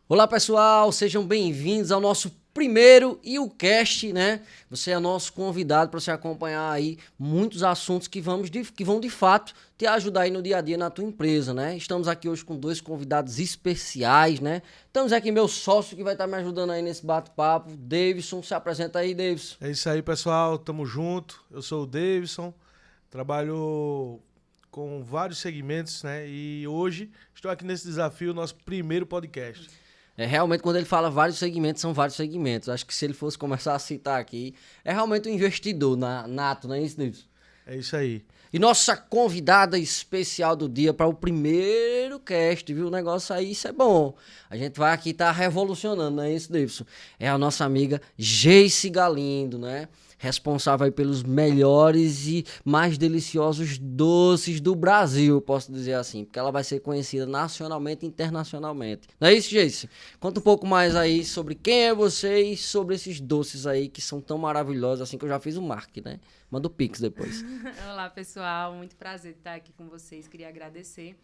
Olá pessoal, sejam bem-vindos ao nosso primeiro cast, né? Você é nosso convidado para você acompanhar aí muitos assuntos que vão de fato te ajudar aí no dia a dia na tua empresa, né? Estamos aqui hoje com dois convidados especiais, né? Estamos aqui meu sócio que vai estar me ajudando aí nesse bate-papo, Davidson. Se apresenta aí, Davidson. É isso aí, pessoal. Tamo junto. Eu sou o Davidson, trabalho com vários segmentos, né? E hoje estou aqui nesse desafio, nosso primeiro podcast. Realmente, quando ele fala vários segmentos, são vários segmentos. Acho que se ele fosse começar a citar aqui, é realmente um investidor nato, não é isso, Davidson? É isso aí. E nossa convidada especial do dia para o primeiro cast, viu? O negócio aí, isso é bom. A gente vai aqui estar revolucionando, não é isso, Davidson? É a nossa amiga Geice Galindo, né? Responsável aí pelos melhores e mais deliciosos doces do Brasil, posso dizer assim. Porque ela vai ser conhecida nacionalmente e internacionalmente. Não é isso, Geice? Conta um pouco mais aí sobre quem é você e sobre esses doces aí que são tão maravilhosos, assim que eu já fiz o marketing, né? Manda o Pix depois. Olá, pessoal. Muito prazer estar aqui com vocês. Queria agradecer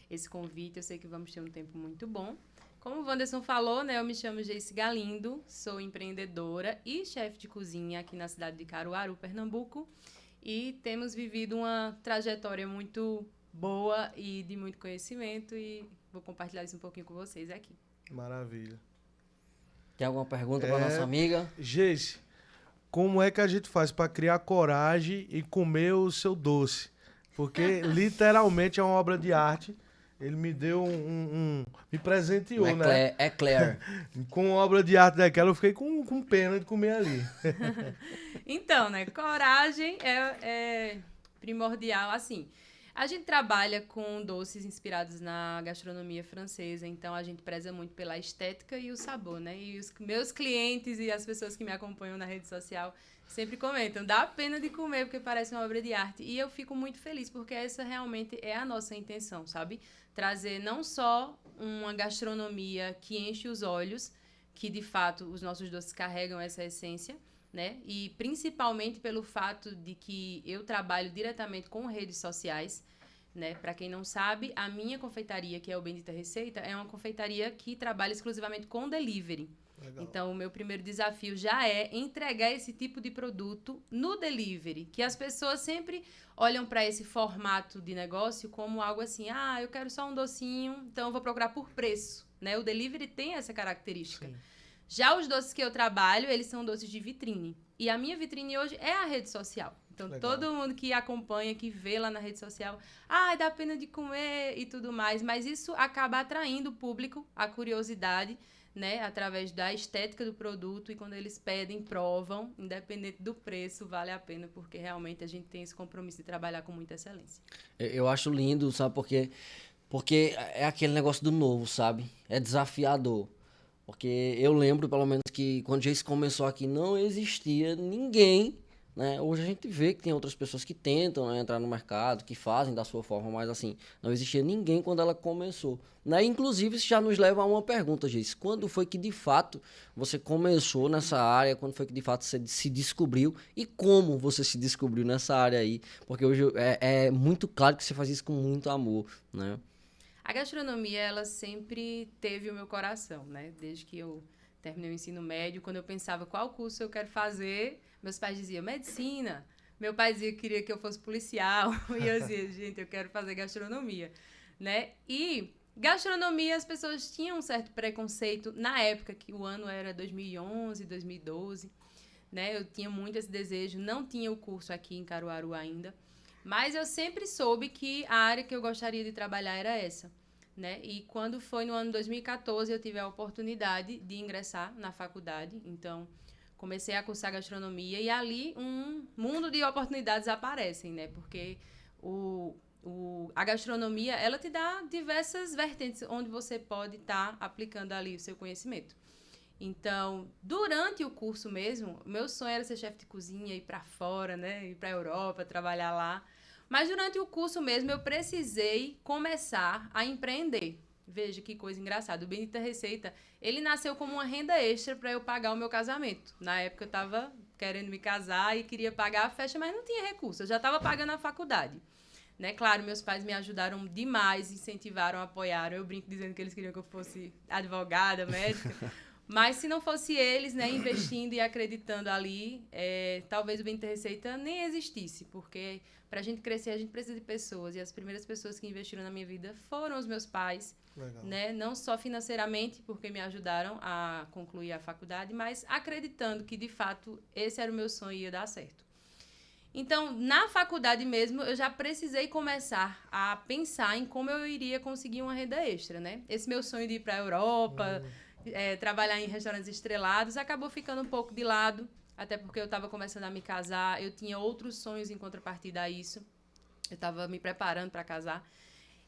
esse convite. Eu sei que vamos ter um tempo muito bom. Como o Wanderson falou, né, eu me chamo Geice Galindo, sou empreendedora e chefe de cozinha aqui na cidade de Caruaru, Pernambuco. E temos vivido uma trajetória muito boa e de muito conhecimento e vou compartilhar isso um pouquinho com vocês aqui. Maravilha. Tem alguma pergunta para nossa amiga? Geice, como é que a gente faz para criar coragem e comer o seu doce? Porque literalmente é uma obra de arte. Ele me deu me presenteou, né? É Claire. Com uma obra de arte daquela, eu fiquei com pena de comer ali. Então, né, coragem é primordial, assim. A gente trabalha com doces inspirados na gastronomia francesa, então a gente preza muito pela estética e o sabor, né? E os meus clientes e as pessoas que me acompanham na rede social sempre comentam, dá pena de comer porque parece uma obra de arte. E eu fico muito feliz porque essa realmente é a nossa intenção, sabe? Trazer não só uma gastronomia que enche os olhos, que de fato os nossos doces carregam essa essência, né? E principalmente pelo fato de que eu trabalho diretamente com redes sociais, né? Para quem não sabe, a minha confeitaria, que é o Bendita Receita, é uma confeitaria que trabalha exclusivamente com delivery. Legal. Então, o meu primeiro desafio já é entregar esse tipo de produto no delivery, que as pessoas sempre olham para esse formato de negócio como algo assim, eu quero só um docinho, então eu vou procurar por preço, né? O delivery tem essa característica. Sim. Já os doces que eu trabalho, eles são doces de vitrine. E a minha vitrine hoje é a rede social. Então, Legal. todo mundo que acompanha, que vê lá na rede social, dá pena de comer e tudo mais. Mas isso acaba atraindo o público, a curiosidade, né? Através da estética do produto. E quando eles pedem, provam, independente do preço, vale a pena. Porque realmente a gente tem esse compromisso de trabalhar com muita excelência. Eu acho lindo, sabe? Porque é aquele negócio do novo, sabe? É desafiador. Porque eu lembro, pelo menos, que quando Jace começou aqui, não existia ninguém, né? Hoje a gente vê que tem outras pessoas que tentam, né, entrar no mercado, que fazem da sua forma, mas assim, não existia ninguém quando ela começou, né? Inclusive, isso já nos leva a uma pergunta, Jace. Quando foi que, de fato, você começou nessa área? Quando foi que, de fato, você se descobriu? E como você se descobriu nessa área aí? Porque hoje é muito claro que você faz isso com muito amor, né? A gastronomia, ela sempre teve o meu coração, né? Desde que eu terminei o ensino médio, quando eu pensava qual curso eu quero fazer, meus pais diziam medicina. Meu pai dizia que queria que eu fosse policial. E eu dizia, gente, eu quero fazer gastronomia, né? E gastronomia, as pessoas tinham um certo preconceito na época, que o ano era 2011, 2012, né? Eu tinha muito esse desejo, não tinha o curso aqui em Caruaru ainda. Mas eu sempre soube que a área que eu gostaria de trabalhar era essa, né? E quando foi no ano 2014, eu tive a oportunidade de ingressar na faculdade. Então, comecei a cursar gastronomia e ali um mundo de oportunidades aparecem, né? Porque a gastronomia, ela te dá diversas vertentes onde você pode estar aplicando ali o seu conhecimento. Então, durante o curso mesmo, meu sonho era ser chefe de cozinha, ir para fora, né? Ir para a Europa, trabalhar lá. Mas durante o curso mesmo, eu precisei começar a empreender. Veja que coisa engraçada. O Bendita Receita, ele nasceu como uma renda extra para eu pagar o meu casamento. Na época, eu estava querendo me casar e queria pagar a festa, mas não tinha recurso. Eu já estava pagando a faculdade. Né? Claro, meus pais me ajudaram demais, incentivaram, apoiaram. Eu brinco dizendo que eles queriam que eu fosse advogada, médica. Mas se não fosse eles, né, investindo e acreditando ali, talvez o Benedita Receita nem existisse, porque para a gente crescer, a gente precisa de pessoas. E as primeiras pessoas que investiram na minha vida foram os meus pais. Né? Não só financeiramente, porque me ajudaram a concluir a faculdade, mas acreditando que, de fato, esse era o meu sonho e ia dar certo. Então, na faculdade mesmo, eu já precisei começar a pensar em como eu iria conseguir uma renda extra, né? Esse meu sonho de ir para a Europa, trabalhar em restaurantes estrelados, acabou ficando um pouco de lado, até porque eu estava começando a me casar, eu tinha outros sonhos em contrapartida a isso, eu estava me preparando para casar.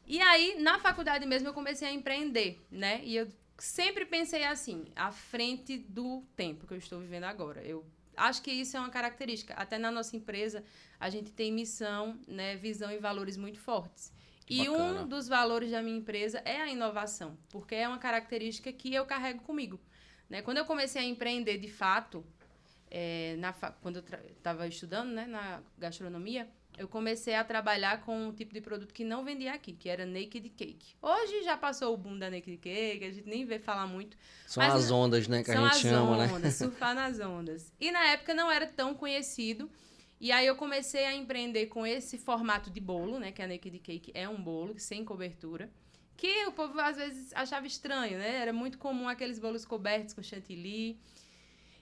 E aí, na faculdade mesmo, eu comecei a empreender, né? E eu sempre pensei assim, à frente do tempo que eu estou vivendo agora. Eu acho que isso é uma característica. Até na nossa empresa, a gente tem missão, né, visão e valores muito fortes. E Bacana. um dos valores da minha empresa é a inovação, porque é uma característica que eu carrego comigo. Né? Quando eu comecei a empreender de fato, quando eu estava estudando, né, na gastronomia, eu comecei a trabalhar com um tipo de produto que não vendia aqui, que era naked cake. Hoje já passou o boom da naked cake, a gente nem vê falar muito. São as ondas, né, que a gente chama, São né? as ondas, surfar nas ondas. E na época não era tão conhecido. E aí eu comecei a empreender com esse formato de bolo, né, que a naked cake é um bolo sem cobertura, que o povo às vezes achava estranho, né? Era muito comum aqueles bolos cobertos com chantilly.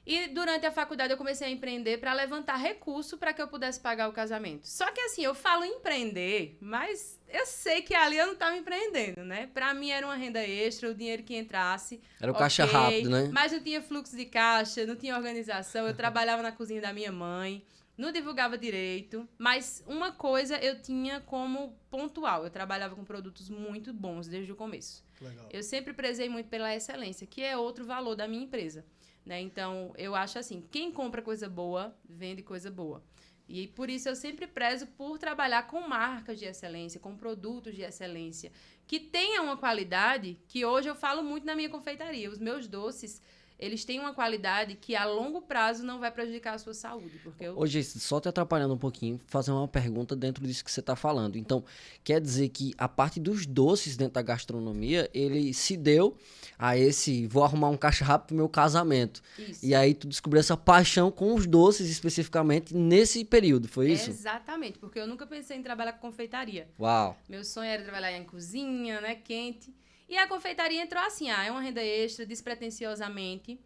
E durante a faculdade eu comecei a empreender para levantar recurso para que eu pudesse pagar o casamento. Só que assim, eu falo empreender, mas eu sei que ali eu não estava empreendendo, né? Para mim era uma renda extra, o dinheiro que entrasse. Era o caixa rápido, né? Mas não tinha fluxo de caixa, não tinha organização. Eu trabalhava na cozinha da minha mãe, não divulgava direito. Mas uma coisa eu tinha como pontual. Eu trabalhava com produtos muito bons desde o começo. Legal. Eu sempre prezei muito pela excelência, que é outro valor da minha empresa. Né? Então, eu acho assim, quem compra coisa boa, vende coisa boa. E por isso eu sempre prezo por trabalhar com marcas de excelência, com produtos de excelência, que tenham uma qualidade que hoje eu falo muito na minha confeitaria. Os meus doces, eles têm uma qualidade que a longo prazo não vai prejudicar a sua saúde. Porque Hoje, só te atrapalhando um pouquinho, fazer uma pergunta dentro disso que você está falando. Então, quer dizer que a parte dos doces dentro da gastronomia, ele se deu a esse, vou arrumar um caixa rápido pro meu casamento. Isso. E aí tu descobriu essa paixão com os doces especificamente nesse período, foi isso? Exatamente, porque eu nunca pensei em trabalhar com confeitaria. Uau! Meu sonho era trabalhar em cozinha, né, quente. E a confeitaria entrou assim, é uma renda extra, despretensiosamente.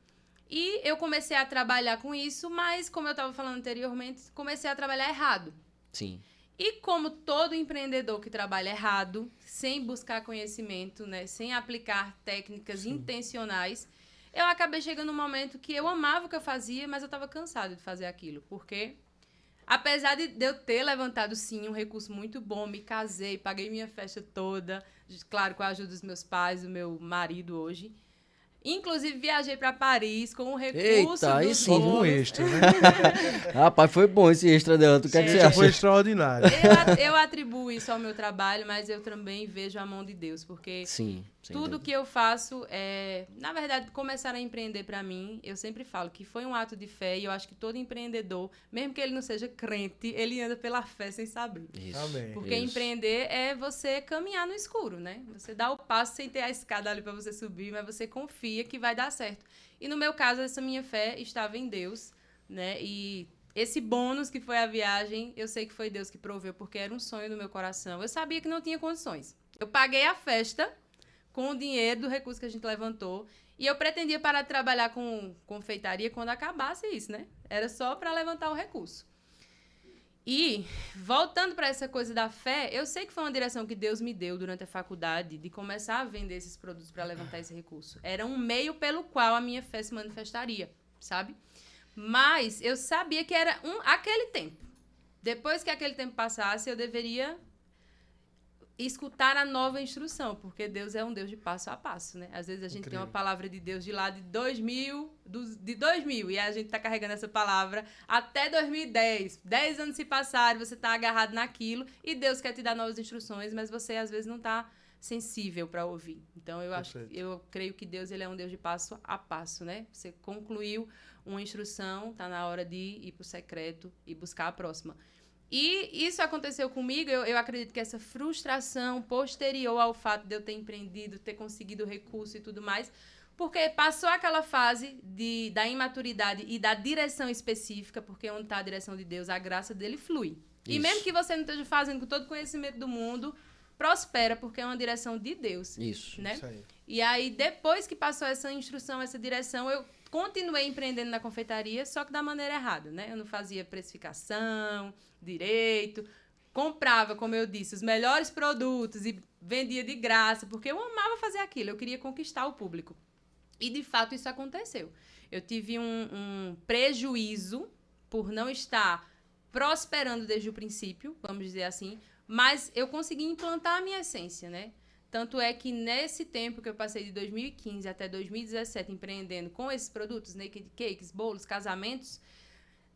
E eu comecei a trabalhar com isso, mas, como eu estava falando anteriormente, comecei a trabalhar errado. Sim. E como todo empreendedor que trabalha errado, sem buscar conhecimento, né, sem aplicar técnicas intencionais, eu acabei chegando num momento que eu amava o que eu fazia, mas eu estava cansado de fazer aquilo. Porque, apesar de eu ter levantado, sim, um recurso muito bom, me casei, paguei minha festa toda, claro, com a ajuda dos meus pais, do meu marido hoje. Inclusive, viajei para Paris com o recurso Eita, aí dos sim, Como um bolos. extra, né? Rapaz, foi bom esse extra dela. Tu quer que você Já foi acha? extraordinário. Eu atribuo isso ao meu trabalho, mas eu também vejo a mão de Deus, porque Sim. sem tudo dúvida. que eu faço na verdade, começar a empreender para mim, eu sempre falo que foi um ato de fé e eu acho que todo empreendedor, mesmo que ele não seja crente, ele anda pela fé sem saber. Isso. Amém. Porque Isso. empreender é você caminhar no escuro, né? Você dá o passo sem ter a escada ali para você subir, mas você confia que vai dar certo. E no meu caso, essa minha fé estava em Deus, né? E esse bônus que foi a viagem, eu sei que foi Deus que proveu, porque era um sonho do meu coração. Eu sabia que não tinha condições. Eu paguei a festa com o dinheiro do recurso que a gente levantou. E eu pretendia parar de trabalhar com confeitaria quando acabasse isso, né? Era só para levantar o recurso. E, voltando para essa coisa da fé, eu sei que foi uma direção que Deus me deu durante a faculdade de começar a vender esses produtos para levantar esse recurso. Era um meio pelo qual a minha fé se manifestaria, sabe? Mas eu sabia que era aquele tempo. Depois que aquele tempo passasse, eu deveria escutar a nova instrução, porque Deus é um Deus de passo a passo, né? Às vezes a gente tem uma palavra de Deus de lá de 2000, e a gente está carregando essa palavra até 2010. 10 anos se passaram, você está agarrado naquilo e Deus quer te dar novas instruções, mas você às vezes não está sensível para ouvir. Então eu creio que Deus ele é um Deus de passo a passo, né? Você concluiu uma instrução, está na hora de ir para o secreto e buscar a próxima. E isso aconteceu comigo, eu acredito que essa frustração posterior ao fato de eu ter empreendido, ter conseguido recurso e tudo mais, porque passou aquela fase da imaturidade e da direção específica, porque onde está a direção de Deus, a graça dele flui. E Isso. mesmo que você não esteja fazendo com todo o conhecimento do mundo, prospera, porque é uma direção de Deus. Isso. Né? Isso aí. E aí, depois que passou essa instrução, essa direção, eu continuei empreendendo na confeitaria, só que da maneira errada, né? Eu não fazia precificação direito, comprava, como eu disse, os melhores produtos e vendia de graça, porque eu amava fazer aquilo, eu queria conquistar o público. E, de fato, isso aconteceu. Eu tive um prejuízo por não estar prosperando desde o princípio, vamos dizer assim, mas eu consegui implantar a minha essência, né? Tanto é que nesse tempo que eu passei de 2015 até 2017 empreendendo com esses produtos, naked cakes, bolos, casamentos,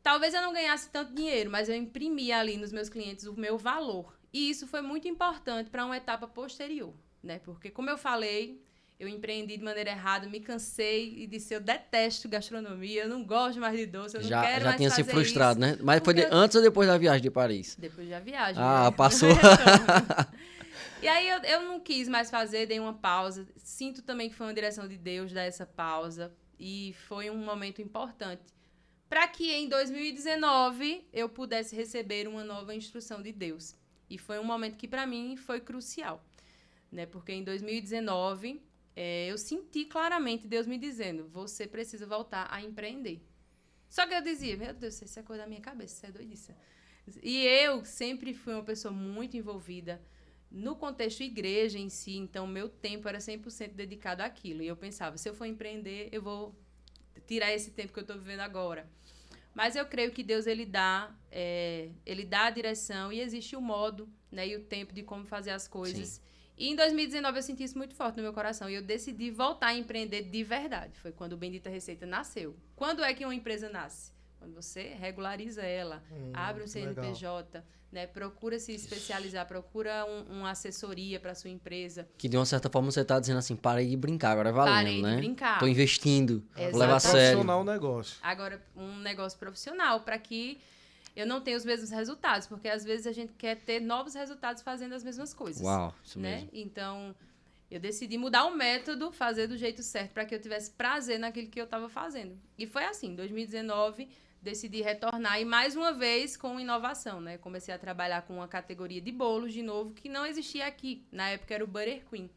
talvez eu não ganhasse tanto dinheiro, mas eu imprimia ali nos meus clientes o meu valor. E isso foi muito importante para uma etapa posterior, né? Porque, como eu falei, eu empreendi de maneira errada, me cansei e disse, eu detesto gastronomia, eu não gosto mais de doce, eu não quero Já mais tinha se fazer frustrado, isso. né? Mas foi Porque antes ou depois da viagem de Paris? depois da viagem. Ah, né? passou. No retorno. E aí eu não quis mais fazer, dei uma pausa. Sinto também que foi uma direção de Deus dar essa pausa. E foi um momento importante para que em 2019 eu pudesse receber uma nova instrução de Deus. E foi um momento que para mim foi crucial, né? Porque em 2019 eu senti claramente Deus me dizendo, você precisa voltar a empreender. Só que eu dizia, meu Deus, isso é coisa da minha cabeça, isso é doidice. E eu sempre fui uma pessoa muito envolvida no contexto igreja em si, então meu tempo era 100% dedicado àquilo. E eu pensava, se eu for empreender, eu vou tirar esse tempo que eu estou vivendo agora. Mas eu creio que Deus, ele dá a direção e existe o modo, né, e o tempo de como fazer as coisas. Sim. E em 2019 eu senti isso muito forte no meu coração e eu decidi voltar a empreender de verdade. Foi quando o Bendita Receita nasceu. Quando é que uma empresa nasce? Quando você regulariza ela, abre um CNPJ, né, procura se especializar, procura uma assessoria para sua empresa. Que de uma certa forma você está dizendo assim, parei de brincar, agora é valendo, parei né? de brincar. Tô investindo, vou levar a sério. sério. Profissional negócio. Agora, um negócio profissional, para que eu não tenha os mesmos resultados, porque às vezes a gente quer ter novos resultados fazendo as mesmas coisas. Uau, isso né? mesmo. Então, eu decidi mudar o método, fazer do jeito certo, para que eu tivesse prazer naquilo que eu estava fazendo. E foi assim, em 2019... decidi retornar e mais uma vez com inovação, né? Comecei a trabalhar com uma categoria de bolos de novo que não existia aqui. Na época era o Butter Queen.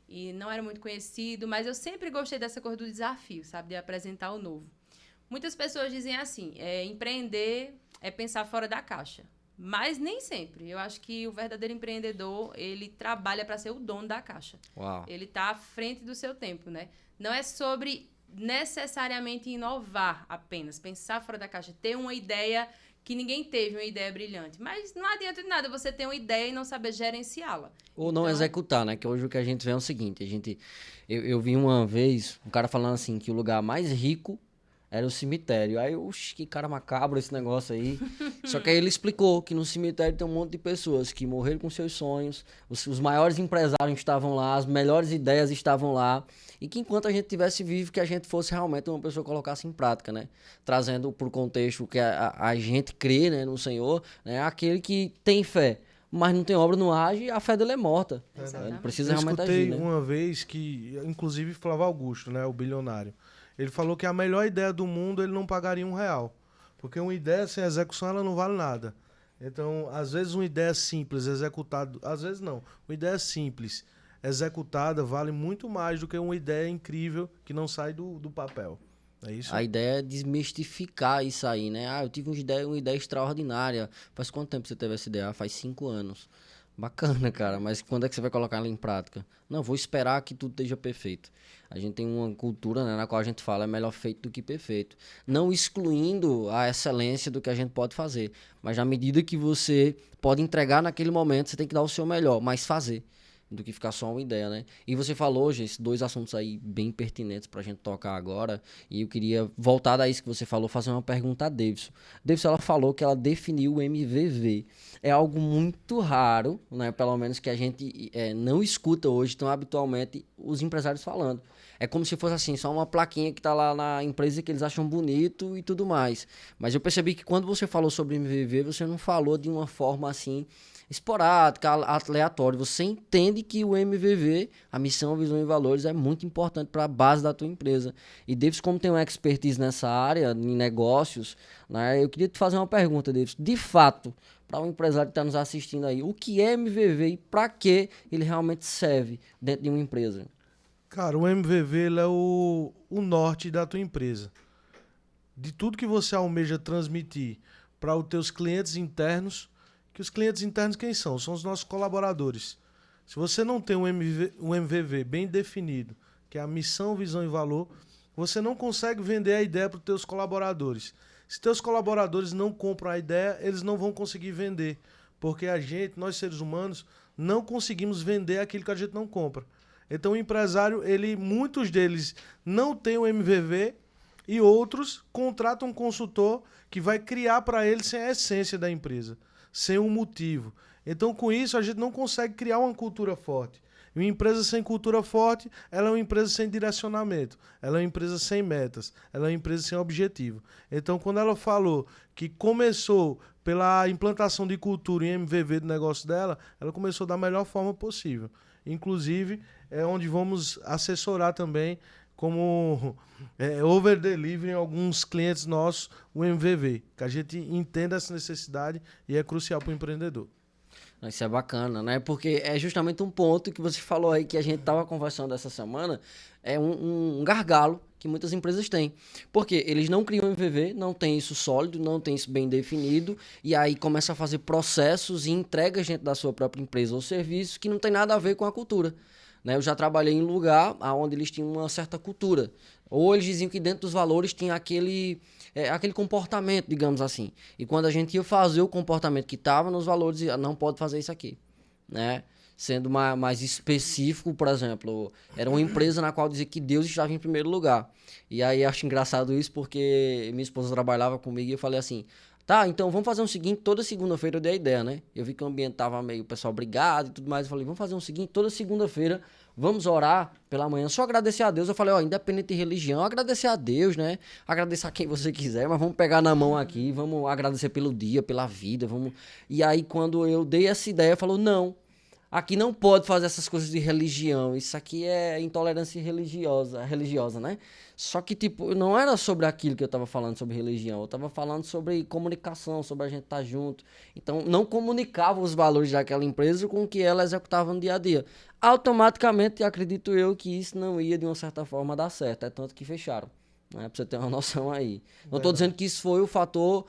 E não era muito conhecido, mas eu sempre gostei dessa coisa do desafio, sabe? De apresentar o novo. Muitas pessoas dizem assim, empreender é pensar fora da caixa. Mas nem sempre. Eu acho que o verdadeiro empreendedor, ele trabalha para ser o dono da caixa. Uau. Ele está à frente do seu tempo, né? Não é sobre necessariamente inovar apenas, pensar fora da caixa, ter uma ideia que ninguém teve, uma ideia brilhante. Mas não adianta de nada você ter uma ideia e não saber gerenciá-la. Ou não executar, né? Que hoje o que a gente vê é o seguinte, eu vi uma vez um cara falando assim, que o lugar mais rico era o cemitério. Aí, oxe, que cara macabro esse negócio aí. Só que aí ele explicou que no cemitério tem um monte de pessoas que morreram com seus sonhos, os maiores empresários estavam lá, as melhores ideias estavam lá, e que enquanto a gente estivesse vivo, que a gente fosse realmente uma pessoa que colocasse em prática, né? Trazendo pro contexto que a gente crê, né, no Senhor, né? Aquele que tem fé, mas não tem obra, não age, a fé dele é morta. Ele precisa realmente agir, né? Eu escutei uma vez que, inclusive, Flávio Augusto, né, o bilionário, ele falou que a melhor ideia do mundo ele não pagaria R$1. Porque uma ideia sem execução ela não vale nada. Então, às vezes uma ideia simples executada... Às vezes não. Uma ideia simples executada vale muito mais do que uma ideia incrível que não sai do papel. É isso? A ideia é desmistificar isso aí, né? Ah, eu tive uma ideia extraordinária. Faz quanto tempo você teve essa ideia? Ah, faz 5 anos. Bacana, cara, mas quando é que você vai colocar ela em prática? Não, vou esperar que tudo esteja perfeito. A gente tem uma cultura, né, na qual a gente fala é melhor feito do que perfeito. Não excluindo a excelência do que a gente pode fazer, mas na medida que você pode entregar naquele momento, você tem que dar o seu melhor, mas fazer. do que ficar só uma ideia, né? E você falou, gente, esses dois assuntos aí bem pertinentes pra gente tocar agora, e eu queria voltar a isso que você falou, fazer uma pergunta a Davidson. Davidson, ela falou que ela definiu o MVV. É algo muito raro, né? Pelo menos que a gente não escuta hoje tão habitualmente os empresários falando. É como se fosse assim, só uma plaquinha que tá lá na empresa que eles acham bonito e tudo mais. Mas eu percebi que quando você falou sobre MVV, você não falou de uma forma assim esporádica, aleatória. Você entende que o MVV, a missão, visão e valores, é muito importante para a base da tua empresa. E Davis, como tem uma expertise nessa área, em negócios, né, eu queria te fazer uma pergunta, Davis. De fato, para um empresário que está nos assistindo aí, o que é MVV e para que ele realmente serve dentro de uma empresa? Cara, o MVV ele é o norte da tua empresa. De tudo que você almeja transmitir para os teus clientes internos, que os clientes internos quem são? São os nossos colaboradores. Se você não tem um MVV bem definido, que é a missão, visão e valor, você não consegue vender a ideia para os teus colaboradores. Se teus colaboradores não compram a ideia, eles não vão conseguir vender. Porque nós seres humanos, não conseguimos vender aquilo que a gente não compra. Então o empresário, muitos deles não têm o MVV e outros contratam um consultor que vai criar para ele sem a essência da empresa, sem um motivo. Então com isso a gente não consegue criar uma cultura forte. E uma empresa sem cultura forte, ela é uma empresa sem direcionamento, ela é uma empresa sem metas, ela é uma empresa sem objetivo. Então quando ela falou que começou pela implantação de cultura em MVV do negócio dela, ela começou da melhor forma possível. Inclusive, é onde vamos assessorar também como over delivery em alguns clientes nossos, o MVV, que a gente entenda essa necessidade e é crucial para o empreendedor. Isso é bacana, né? Porque é justamente um ponto que você falou aí que a gente estava conversando essa semana, é um gargalo que muitas empresas têm. Porque eles não criam MVV, não tem isso sólido, não tem isso bem definido, e aí começa a fazer processos e entregas dentro da sua própria empresa ou serviço que não tem nada a ver com a cultura. Né? Eu já trabalhei em lugar onde eles tinham uma certa cultura. Ou eles diziam que dentro dos valores tinha aquele comportamento, digamos assim. E quando a gente ia fazer o comportamento que estava nos valores, não pode fazer isso aqui. Né? Sendo mais específico, por exemplo, era uma empresa na qual dizia que Deus estava em primeiro lugar. E aí acho engraçado isso porque minha esposa trabalhava comigo e eu falei assim, tá, então vamos fazer o seguinte, toda segunda-feira eu dei a ideia, né? Eu vi que o ambiente tava meio, o pessoal brigado e tudo mais, eu falei, vamos fazer o seguinte, toda segunda-feira vamos orar pela manhã, só agradecer a Deus. Eu falei, independente de religião, agradecer a Deus, né? Agradecer a quem você quiser, mas vamos pegar na mão aqui, vamos agradecer pelo dia, pela vida, vamos... E aí quando eu dei essa ideia, falou, não, aqui não pode fazer essas coisas de religião, isso aqui é intolerância religiosa, né? Só que, tipo, não era sobre aquilo que eu tava falando, sobre religião, eu tava falando sobre comunicação, sobre a gente estar junto. Então, não comunicava os valores daquela empresa com o que ela executava no dia a dia. Automaticamente, acredito eu que isso não ia, de uma certa forma, dar certo, é tanto que fecharam, né? Pra você ter uma noção aí. Não tô dizendo que isso foi o fator...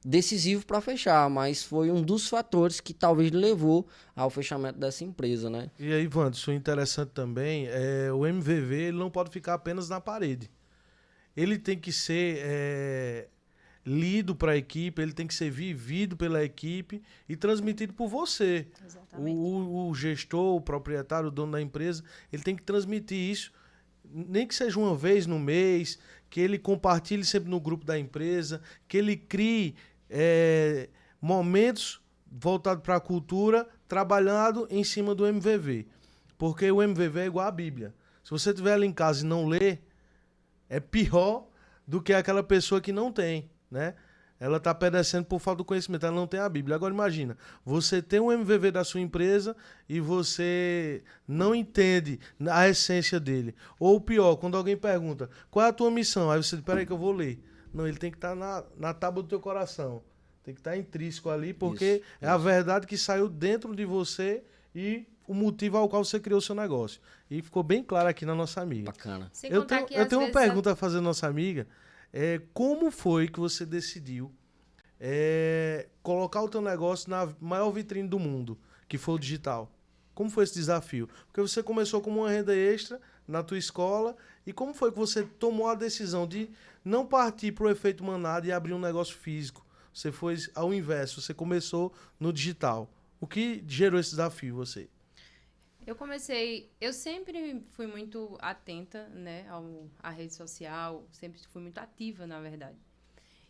decisivo para fechar, mas foi um dos fatores que talvez levou ao fechamento dessa empresa, né? E aí, Wanderson, interessante também, o MVV ele não pode ficar apenas na parede. Ele tem que ser lido para a equipe, ele tem que ser vivido pela equipe e transmitido por você. Exatamente. O gestor, o proprietário, o dono da empresa, ele tem que transmitir isso, nem que seja uma vez no mês, que ele compartilhe sempre no grupo da empresa, que ele crie momentos voltados para a cultura, trabalhando em cima do MVV. Porque o MVV é igual à Bíblia. Se você estiver ali em casa e não ler, é pior do que aquela pessoa que não tem, né? Ela está perecendo por falta do conhecimento, ela não tem a Bíblia. Agora imagina, você tem um MVV da sua empresa e você não entende a essência dele. Ou pior, quando alguém pergunta, qual é a tua missão? Aí você diz, peraí que eu vou ler. Não, ele tem que estar na tábua do teu coração. Tem que estar intrínseco ali, porque é a verdade que saiu dentro de você e o motivo ao qual você criou o seu negócio. E ficou bem claro aqui na nossa amiga. Bacana. Eu tenho uma pergunta a fazer à nossa amiga. Como foi que você decidiu colocar o teu negócio na maior vitrine do mundo, que foi o digital? Como foi esse desafio? Porque você começou como uma renda extra na tua escola, e como foi que você tomou a decisão de não partir para o efeito manada e abrir um negócio físico? Você foi ao inverso, você começou no digital. O que gerou esse desafio em você? Eu sempre fui muito atenta, né, à rede social, sempre fui muito ativa, na verdade.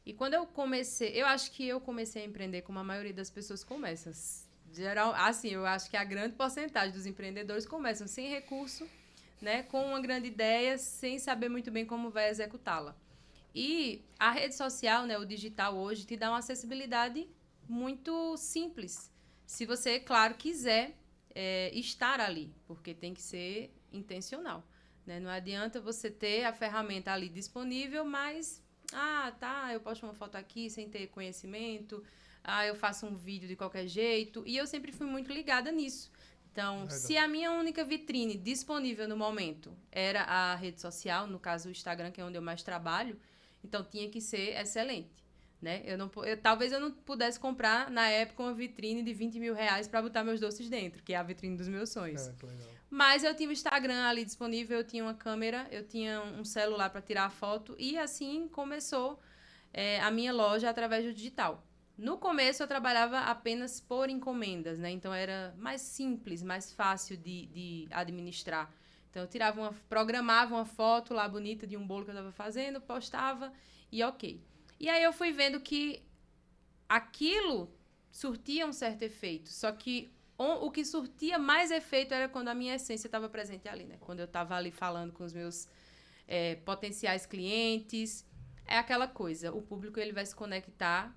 E quando eu acho que eu comecei a empreender como a maioria das pessoas começam. Assim, eu acho que a grande porcentagem dos empreendedores começam sem recurso, né, com uma grande ideia, sem saber muito bem como vai executá-la. E a rede social, né, o digital hoje, te dá uma acessibilidade muito simples. Se você, claro, quiser estar ali, porque tem que ser intencional, né? Não adianta você ter a ferramenta ali disponível, mas, eu posto uma foto aqui sem ter conhecimento, eu faço um vídeo de qualquer jeito, e eu sempre fui muito ligada nisso. Então, legal. Se a minha única vitrine disponível no momento era a rede social, no caso o Instagram, que é onde eu mais trabalho, então tinha que ser excelente. Né? Talvez eu não pudesse comprar, na época, uma vitrine de 20 mil reais para botar meus doces dentro, que é a vitrine dos meus sonhos. Que legal. Mas eu tinha o Instagram ali disponível, eu tinha uma câmera, eu tinha um celular para tirar a foto, e assim começou a minha loja através do digital. No começo, eu trabalhava apenas por encomendas, né? Então, era mais simples, mais fácil de administrar. Então, eu programava uma foto lá bonita de um bolo que eu estava fazendo, postava e ok. E aí eu fui vendo que aquilo surtia um certo efeito. Só que o que surtia mais efeito era quando a minha essência estava presente ali, né? Quando eu estava ali falando com os meus potenciais clientes. É aquela coisa, o público ele vai se conectar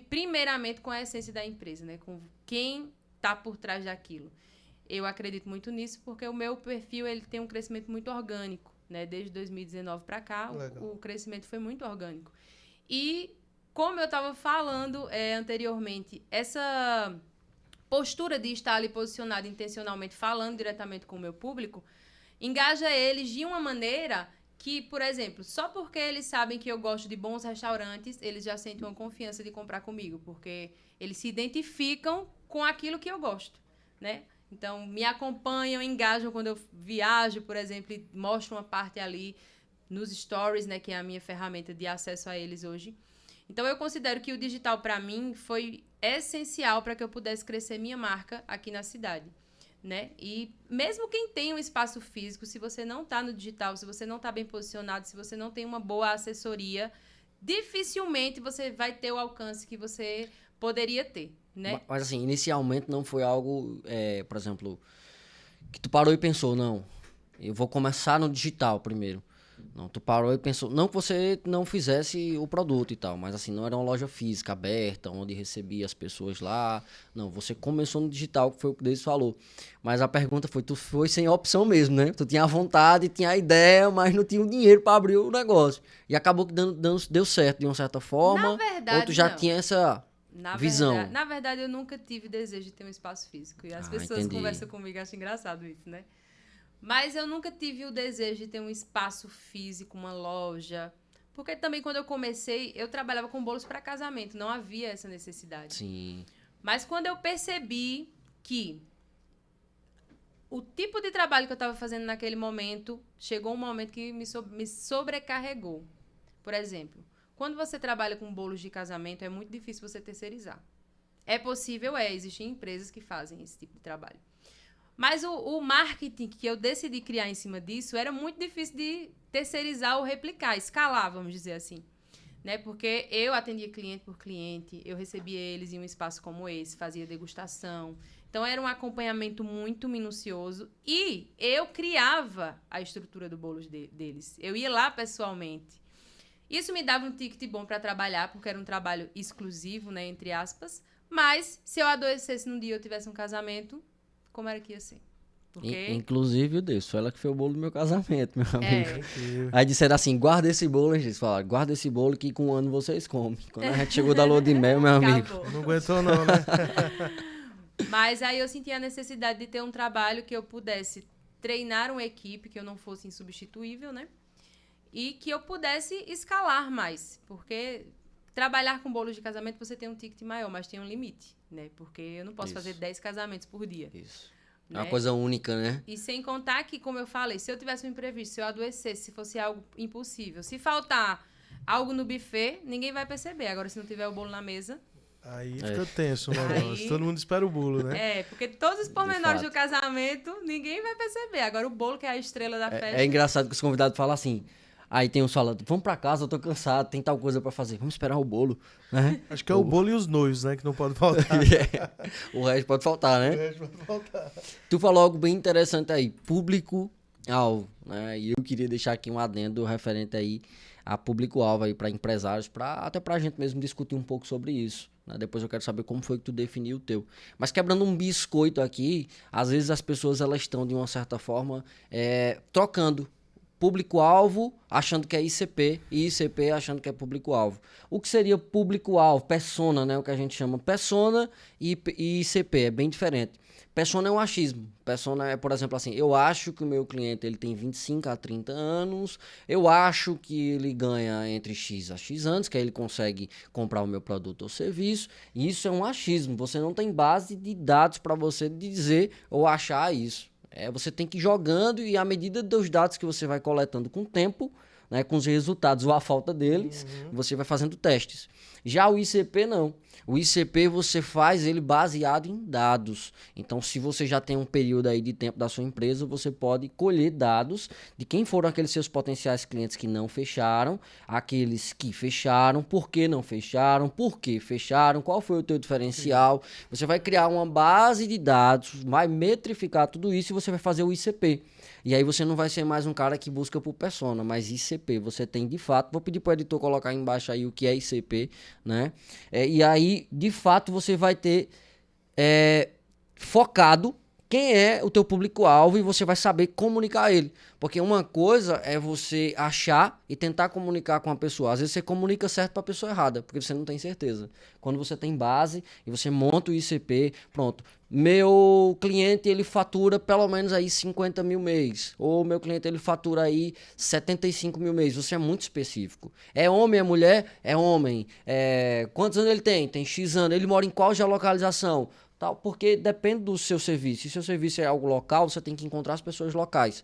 primeiramente com a essência da empresa, né? Com quem está por trás daquilo. Eu acredito muito nisso porque o meu perfil ele tem um crescimento muito orgânico, né? Desde 2019 para cá, o crescimento foi muito orgânico. E, como eu estava falando anteriormente, essa postura de estar ali posicionado intencionalmente, falando diretamente com o meu público, engaja eles de uma maneira que, por exemplo, só porque eles sabem que eu gosto de bons restaurantes, eles já sentem uma confiança de comprar comigo, porque eles se identificam com aquilo que eu gosto, né? Então, me acompanham, engajam quando eu viajo, por exemplo, e mostro uma parte ali nos stories, né, que é a minha ferramenta de acesso a eles hoje. Então, eu considero que o digital, para mim, foi essencial para que eu pudesse crescer minha marca aqui na cidade, né? E mesmo quem tem um espaço físico, se você não está no digital, se você não está bem posicionado, se você não tem uma boa assessoria, dificilmente você vai ter o alcance que você poderia ter, né? Mas assim, inicialmente não foi algo, por exemplo, que tu parou e pensou, não, eu vou começar no digital primeiro. Não, tu parou e pensou, não que você não fizesse o produto e tal, mas assim, não era uma loja física aberta, onde recebia as pessoas lá. Não, você começou no digital, que foi o que o Deise falou. Mas a pergunta foi, tu foi sem opção mesmo, né? Tu tinha a vontade, tinha a ideia, mas não tinha o dinheiro para abrir o negócio. E acabou que deu certo de uma certa forma. Na verdade, ou tu já não. tinha essa visão? Na verdade, eu nunca tive desejo de ter um espaço físico. E as pessoas entendi. conversam comigo, acham engraçado isso, né? Mas eu nunca tive o desejo de ter um espaço físico, uma loja. Porque também quando eu comecei, eu trabalhava com bolos para casamento. Não havia essa necessidade. Sim. Mas quando eu percebi que o tipo de trabalho que eu estava fazendo naquele momento, chegou um momento que me sobrecarregou. Por exemplo, quando você trabalha com bolos de casamento, é muito difícil você terceirizar. É possível, existem empresas que fazem esse tipo de trabalho. Mas o marketing que eu decidi criar em cima disso era muito difícil de terceirizar ou replicar, escalar, vamos dizer assim. Né? Porque eu atendia cliente por cliente, eu recebia eles em um espaço como esse, fazia degustação. Então, era um acompanhamento muito minucioso e eu criava a estrutura do bolo deles. Eu ia lá pessoalmente. Isso me dava um ticket bom para trabalhar, porque era um trabalho exclusivo, né, entre aspas. Mas, se eu adoecesse num dia e eu tivesse um casamento, como era que ia ser? Porque... Inclusive o Deus, foi ela que fez o bolo do meu casamento, meu amigo. Aí disseram assim, guarda esse bolo, eles falaram, guarda esse bolo que com um ano vocês comem. Quando a gente chegou da lua de mel, meu amigo. Não aguentou não, né? Mas aí eu senti a necessidade de ter um trabalho que eu pudesse treinar uma equipe, que eu não fosse insubstituível, né? E que eu pudesse escalar mais. Porque trabalhar com bolos de casamento, você tem um ticket maior, mas tem um limite, né? Porque eu não posso fazer 10 casamentos por dia. Isso. Né? É uma coisa única, né? E sem contar que, como eu falei, se eu tivesse um imprevisto, se eu adoecesse, se fosse algo impossível, se faltar algo no buffet, ninguém vai perceber. Agora, se não tiver o bolo na mesa, Aí fica tenso o negócio. Todo mundo espera o bolo, né? Porque todos os pormenores do casamento, ninguém vai perceber. Agora o bolo, que é a estrela da festa. É engraçado que os convidados falam assim. Aí tem uns falando, vamos pra casa, eu tô cansado, tem tal coisa pra fazer. Vamos esperar o bolo, né? Acho que é o bolo e os noivos, né? Que não pode faltar. O resto pode faltar, né? O resto pode faltar. Tu falou algo bem interessante aí, público-alvo, né? E eu queria deixar aqui um adendo referente aí a público-alvo aí para empresários, até pra gente mesmo discutir um pouco sobre isso, né? Depois eu quero saber como foi que tu definiu o teu. Mas quebrando um biscoito aqui, às vezes as pessoas elas estão de uma certa forma trocando público-alvo achando que é ICP e ICP achando que é público-alvo. O que seria público-alvo? Persona, né? O que a gente chama persona e ICP, é bem diferente. Persona é um achismo. Persona é, por exemplo, assim, eu acho que o meu cliente ele tem 25 a 30 anos, eu acho que ele ganha entre X a X anos, que aí ele consegue comprar o meu produto ou serviço, e isso é um achismo. Você não tem base de dados para você dizer ou achar isso. Você tem que ir jogando e à medida dos dados que você vai coletando com o tempo, né, com os resultados ou a falta deles, você vai fazendo testes. Já o ICP não. O ICP você faz ele baseado em dados. Então, se você já tem um período aí de tempo da sua empresa, você pode colher dados de quem foram aqueles seus potenciais clientes que não fecharam, aqueles que fecharam, por que não fecharam, por que fecharam, qual foi o teu diferencial. Você vai criar uma base de dados, vai metrificar tudo isso e você vai fazer o ICP. E aí você não vai ser mais um cara que busca por persona, mas ICP. Você tem de fato, vou pedir para o editor colocar aí embaixo aí o que é ICP, né? E aí, de fato, você vai ter focado quem é o teu público-alvo e você vai saber comunicar ele. Porque uma coisa é você achar e tentar comunicar com a pessoa. Às vezes você comunica certo para a pessoa errada, porque você não tem certeza. Quando você tem base e você monta o ICP, pronto. Meu cliente, ele fatura pelo menos aí 50 mil mês. Ou meu cliente, ele fatura aí 75 mil mês. Você é muito específico. É homem, é mulher? É homem. Quantos anos ele tem? Tem X anos. Ele mora em qual geolocalização? Tal, porque depende do seu serviço. Se seu serviço é algo local, você tem que encontrar as pessoas locais.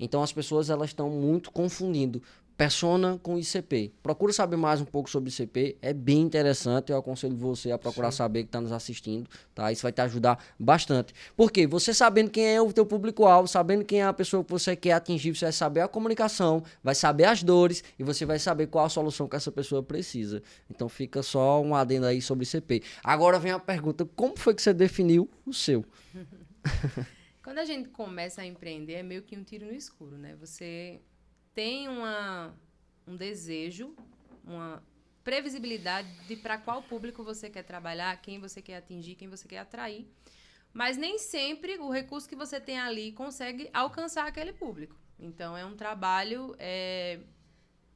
Então as pessoas elas estão muito confundindo persona com ICP. Procura saber mais um pouco sobre ICP, é bem interessante, eu aconselho você a procurar saber que está nos assistindo, tá? Isso vai te ajudar bastante. Porque você sabendo quem é o teu público-alvo, sabendo quem é a pessoa que você quer atingir, você vai saber a comunicação, vai saber as dores e você vai saber qual a solução que essa pessoa precisa. Então fica só um adendo aí sobre ICP. Agora vem a pergunta, como foi que você definiu o seu? Quando a gente começa a empreender, é meio que um tiro no escuro, né? Você tem um desejo, uma previsibilidade de para qual público você quer trabalhar, quem você quer atingir, quem você quer atrair. Mas nem sempre o recurso que você tem ali consegue alcançar aquele público. Então, é um trabalho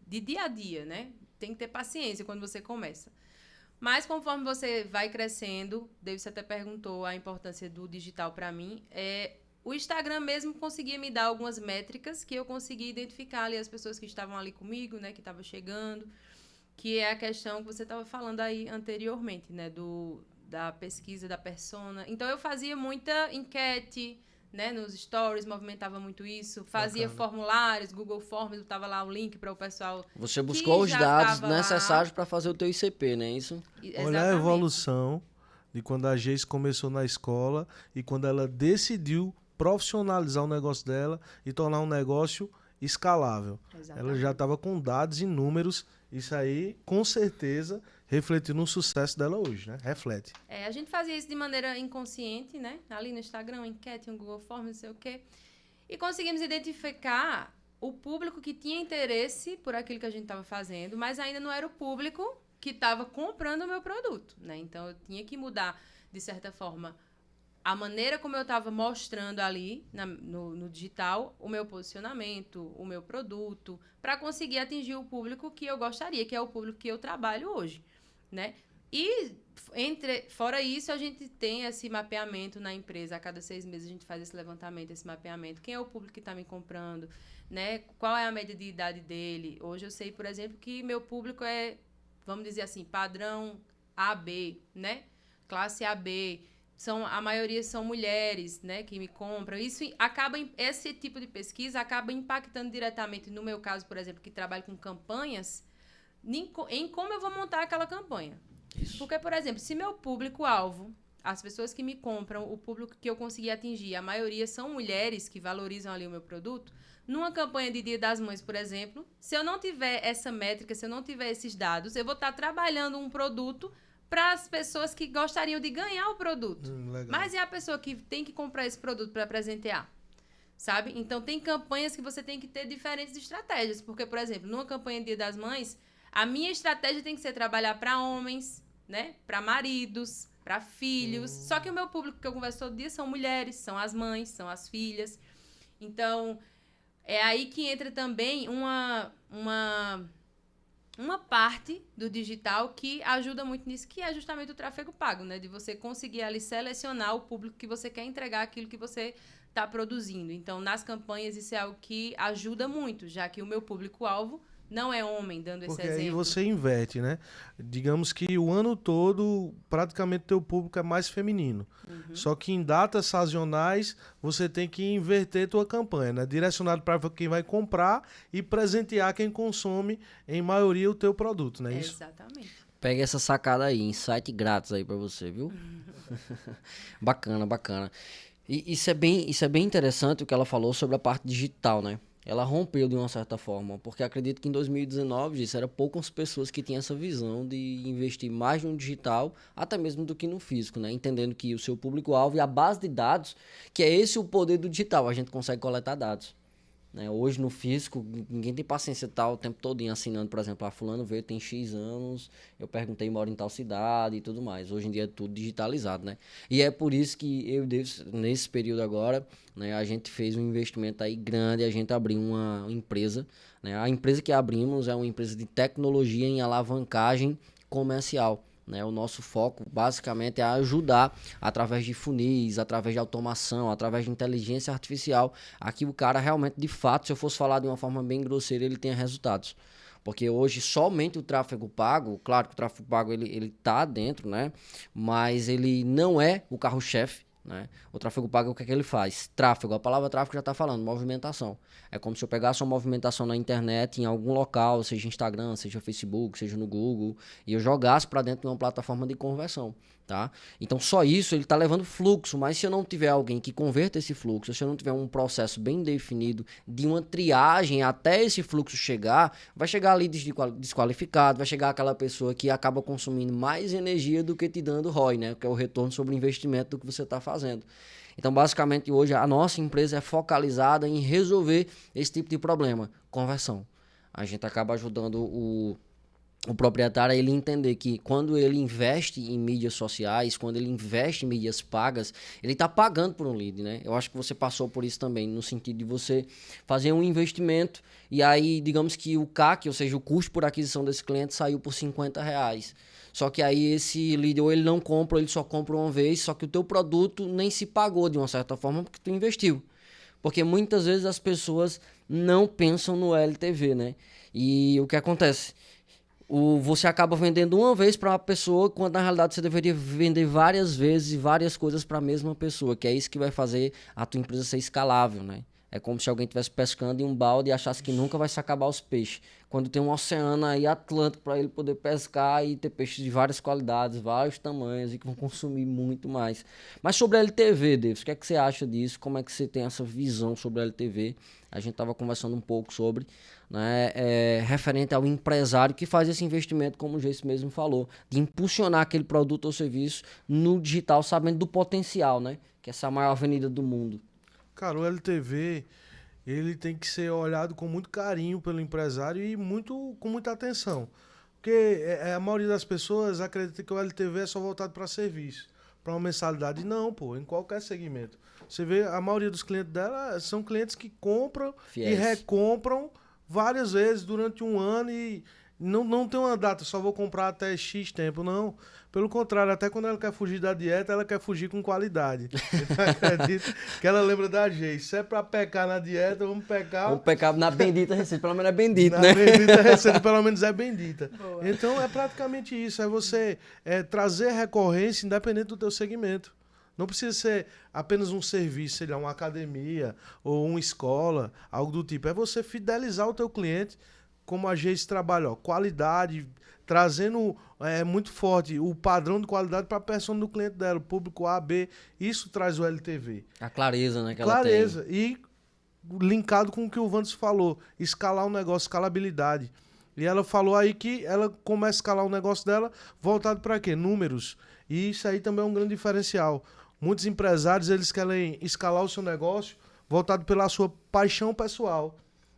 de dia a dia, né? Tem que ter paciência quando você começa. Mas conforme você vai crescendo, David, você até perguntou a importância do digital para mim, o Instagram mesmo conseguia me dar algumas métricas que eu conseguia identificar ali as pessoas que estavam ali comigo, né, que estavam chegando, que é a questão que você estava falando aí anteriormente, né, da pesquisa da persona. Então, eu fazia muita enquete, né, nos stories, movimentava muito isso, fazia formulários, Google Forms, botava lá o link para o pessoal. Você buscou os dados necessários para fazer o teu ICP, não é isso? Olha a evolução de quando a Geis começou na escola e quando ela decidiu profissionalizar o negócio dela e tornar um negócio escalável. Exatamente. Ela já estava com dados e números, isso aí, com certeza, refletiu no sucesso dela hoje, né? Reflete. A gente fazia isso de maneira inconsciente, né? Ali no Instagram, enquete, um Google Forms, não sei o quê. E conseguimos identificar o público que tinha interesse por aquilo que a gente estava fazendo, mas ainda não era o público que estava comprando o meu produto, né? Então, eu tinha que mudar, de certa forma, a maneira como eu estava mostrando ali no digital o meu posicionamento, o meu produto, para conseguir atingir o público que eu gostaria, que é o público que eu trabalho hoje, né? E, fora isso, a gente tem esse mapeamento na empresa. A cada 6 meses a gente faz esse levantamento, esse mapeamento. Quem é o público que está me comprando, né? Qual é a média de idade dele? Hoje eu sei, por exemplo, que meu público é, vamos dizer assim, padrão AB, né? Classe AB. A maioria são mulheres, né, que me compram. Esse tipo de pesquisa acaba impactando diretamente, no meu caso, por exemplo, que trabalho com campanhas, em como eu vou montar aquela campanha. Isso. Porque, por exemplo, se meu público-alvo, as pessoas que me compram, o público que eu consegui atingir, a maioria são mulheres que valorizam ali o meu produto, numa campanha de Dia das Mães, por exemplo, se eu não tiver essa métrica, se eu não tiver esses dados, eu vou estar trabalhando um produto para as pessoas que gostariam de ganhar o produto. Legal. Mas é a pessoa que tem que comprar esse produto para presentear, sabe? Então, tem campanhas que você tem que ter diferentes estratégias. Porque, por exemplo, numa campanha de Dia das Mães, a minha estratégia tem que ser trabalhar para homens, né? Para maridos, para filhos. Só que o meu público que eu converso todo dia são mulheres, são as mães, são as filhas. Então, é aí que entra também uma parte do digital que ajuda muito nisso, que é justamente o tráfego pago, né? De você conseguir ali selecionar o público que você quer entregar aquilo que você está produzindo. Então, nas campanhas, isso é algo que ajuda muito, já que o meu público-alvo não é homem, dando esse Porque exemplo. aí você inverte, né? Digamos que o ano todo, praticamente, teu público é mais feminino. Só que em datas sazonais, você tem que inverter tua campanha, né? Direcionado para quem vai comprar e presentear quem consome, em maioria, o teu produto, não é isso? Exatamente. Pega essa sacada aí, insight grátis aí pra você, viu? Bacana, bacana. E isso é bem interessante o que ela falou sobre a parte digital, né? Ela rompeu de uma certa forma, porque acredito que em 2019, isso era poucas pessoas que tinham essa visão de investir mais no digital, até mesmo do que no físico, né? Entendendo que o seu público-alvo e a base de dados, que é esse o poder do digital, a gente consegue coletar dados. Né? Hoje no físico, ninguém tem paciência de estar o tempo todo assinando, por exemplo, fulano veio, tem X anos, eu perguntei, mora em tal cidade e tudo mais. Hoje em dia é tudo digitalizado, né? E é por isso que eu, nesse período agora, né, a gente fez um investimento aí grande, a gente abriu uma empresa, né? A empresa que abrimos é uma empresa de tecnologia em alavancagem comercial. Né, o nosso foco basicamente é ajudar através de funis, através de automação, através de inteligência artificial, a que o cara realmente, de fato, se eu fosse falar de uma forma bem grosseira, ele tenha resultados. Porque hoje somente o tráfego pago, claro que o tráfego pago ele tá dentro, né? Mas ele não é o carro-chefe. Né? O tráfego pago, o que é que ele faz? Tráfego, a palavra tráfego já está falando, movimentação. É como se eu pegasse uma movimentação na internet, em algum local, seja Instagram, seja Facebook, seja no Google, e eu jogasse para dentro de uma plataforma de conversão. Tá? Então só isso ele está levando fluxo, mas se eu não tiver alguém que converta esse fluxo, se eu não tiver um processo bem definido de uma triagem até esse fluxo chegar, vai chegar ali desqualificado, vai chegar aquela pessoa que acaba consumindo mais energia do que te dando ROI, né? Que é o retorno sobre o investimento do que você está fazendo. Então basicamente hoje a nossa empresa é focalizada em resolver esse tipo de problema, conversão. A gente acaba ajudando o proprietário a ele entender que quando ele investe em mídias sociais, quando ele investe em mídias pagas, ele está pagando por um lead, né? Eu acho que você passou por isso também, no sentido de você fazer um investimento e aí, digamos que o CAC, ou seja, o custo por aquisição desse cliente saiu por R$50. Só que aí esse lead ou ele não compra, ou ele só compra uma vez, só que o teu produto nem se pagou de uma certa forma porque tu investiu. Porque muitas vezes as pessoas não pensam no LTV, né? E o que acontece? Você acaba vendendo uma vez para uma pessoa, quando na realidade você deveria vender várias vezes e várias coisas para a mesma pessoa, que é isso que vai fazer a tua empresa ser escalável, né? É como se alguém estivesse pescando em um balde e achasse que nunca vai se acabar os peixes. Quando tem um oceano aí atlântico para ele poder pescar e ter peixes de várias qualidades, vários tamanhos e que vão consumir muito mais. Mas sobre a LTV, Davis, o que é que você acha disso? Como é que você tem essa visão sobre a LTV? A gente estava conversando um pouco sobre, né, referente ao empresário que faz esse investimento, como o Geice mesmo falou, de impulsionar aquele produto ou serviço no digital, sabendo do potencial, né? Que essa é a maior avenida do mundo. Cara, o LTV, ele tem que ser olhado com muito carinho pelo empresário e com muita atenção. Porque a maioria das pessoas acredita que o LTV é só voltado para serviço, para uma mensalidade. Não, pô, em qualquer segmento. Você vê, a maioria dos clientes dela são clientes que compram Fiéis. e recompram várias vezes durante um ano e não tem uma data, só vou comprar até X tempo, não. Pelo contrário, até quando ela quer fugir da dieta, ela quer fugir com qualidade. Então, acredito que ela lembra da gente. Se é pra pecar na dieta, vamos pecar... Vamos pecar na bendita receita, pelo menos é bendito, na né? bendita receita, pelo menos é bendita. Boa. Então, é praticamente isso. É você trazer recorrência independente do teu segmento. Não precisa ser apenas um serviço, sei lá, uma academia ou uma escola, algo do tipo. É você fidelizar o teu cliente como a Geis trabalha, ó, qualidade, trazendo muito forte o padrão de qualidade para a persona do cliente dela, o público A, B, isso traz o LTV. A clareza, né, que Clareza. ela tem. E linkado com o que o Vandes falou, escalar o negócio, escalabilidade. E ela falou aí que ela começa a escalar o negócio dela voltado para quê? Números. E isso aí também é um grande diferencial. Muitos empresários, eles querem escalar o seu negócio voltado pela sua paixão pessoal.